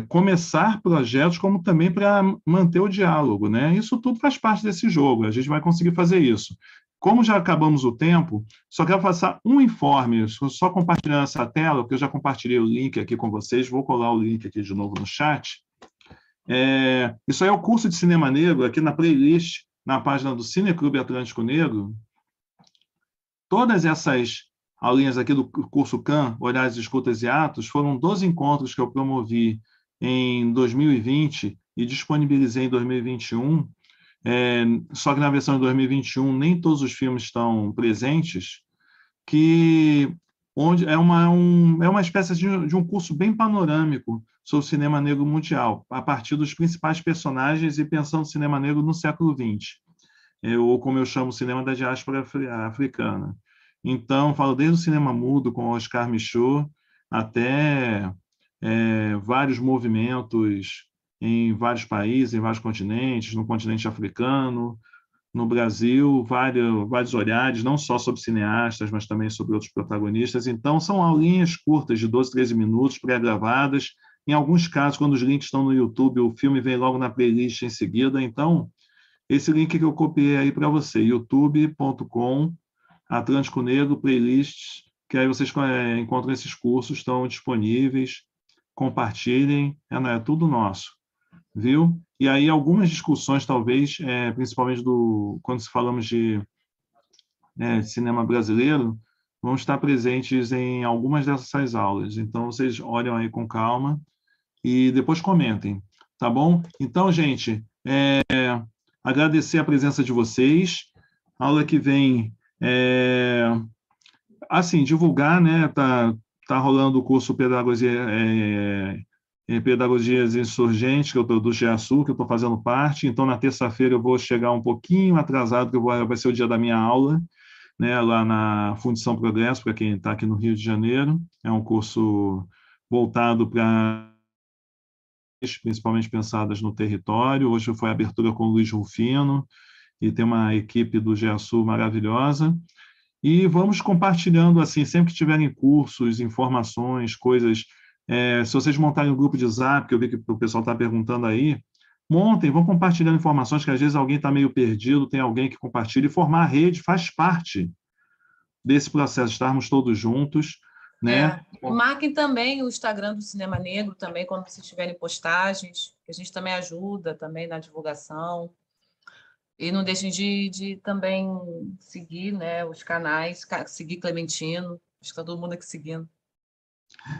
começar projetos, como também para manter o diálogo, né? Isso tudo faz parte desse jogo, a gente vai conseguir fazer isso. Como já acabamos o tempo, só quero passar um informe, só compartilhando essa tela, porque eu já compartilhei o link aqui com vocês, vou colar o link aqui de novo no chat. Isso aí é o curso de Cinema Negro, aqui na playlist, na página do Cineclube Atlântico Negro. Todas essas aulinhas aqui do curso CAM, Olhares, Escutas e Atos, foram 12 encontros que eu promovi em 2020 e disponibilizei em 2021, só que na versão de 2021 nem todos os filmes estão presentes, onde é uma espécie de um curso bem panorâmico sobre o cinema negro mundial, a partir dos principais personagens e pensando o cinema negro no século XX, ou como eu chamo, o cinema da diáspora africana. Então, falo desde o cinema mudo, com Oscar Michaud, até vários movimentos em vários países, em vários continentes, no continente africano, no Brasil, vários olhares, não só sobre cineastas, mas também sobre outros protagonistas. Então, são aulinhas curtas, de 12, 13 minutos, pré-gravadas. Em alguns casos, quando os links estão no YouTube, o filme vem logo na playlist em seguida. Então, esse link que eu copiei aí para você, youtube.com, Atlântico Negro, playlists, que aí vocês encontram esses cursos, estão disponíveis, compartilhem, é tudo nosso, viu? E aí algumas discussões, talvez, principalmente quando falamos de cinema brasileiro, vão estar presentes em algumas dessas aulas. Então, vocês olham aí com calma e depois comentem, tá bom? Então, gente, agradecer a presença de vocês. A aula que vem, assim, divulgar, né? Tá rolando o curso Pedagogias Insurgentes, que eu do GEASU, que eu estou fazendo parte. Então, na terça-feira, eu vou chegar um pouquinho atrasado, que vai ser o dia da minha aula, né, lá na Fundição Progresso, para quem está aqui no Rio de Janeiro. É um curso voltado para, principalmente pensadas no território. Hoje foi a abertura com o Luiz Rufino, e tem uma equipe do GEASU maravilhosa. E vamos compartilhando, assim, sempre que tiverem cursos, informações, coisas. Se vocês montarem um grupo de Zap, que eu vi que o pessoal está perguntando aí, montem, vão compartilhando informações, que às vezes alguém está meio perdido, tem alguém que compartilha, e formar a rede faz parte desse processo, estarmos todos juntos. né? Marquem também o Instagram do Cinema Negro, também, quando vocês tiverem postagens, que a gente também ajuda também na divulgação. E não deixem de também seguir, né, os canais, seguir Clementino, acho que está todo mundo aqui seguindo.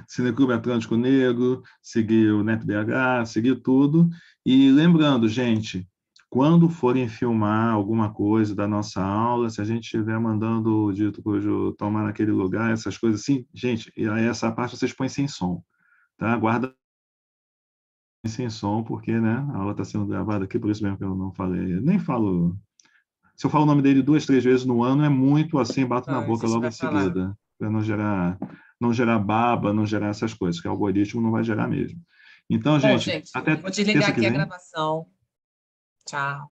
Cineclube Atlântico Negro, seguir o NetBH, seguir tudo. E lembrando, gente, quando forem filmar alguma coisa da nossa aula, se a gente estiver mandando o dito cujo tomar naquele lugar, essas coisas assim, gente, e aí essa parte vocês põem sem som, tá? Guarda sem som, porque, né, a aula está sendo gravada aqui, por isso mesmo que eu não falei. Eu nem falo... Se eu falo o nome dele 2, 3 vezes no ano, é muito assim, bato na boca logo em seguida, para não gerar baba, não gerar essas coisas, que o algoritmo não vai gerar mesmo. Então, Bom, gente, até vou desligar aqui a vem. gravação. Tchau.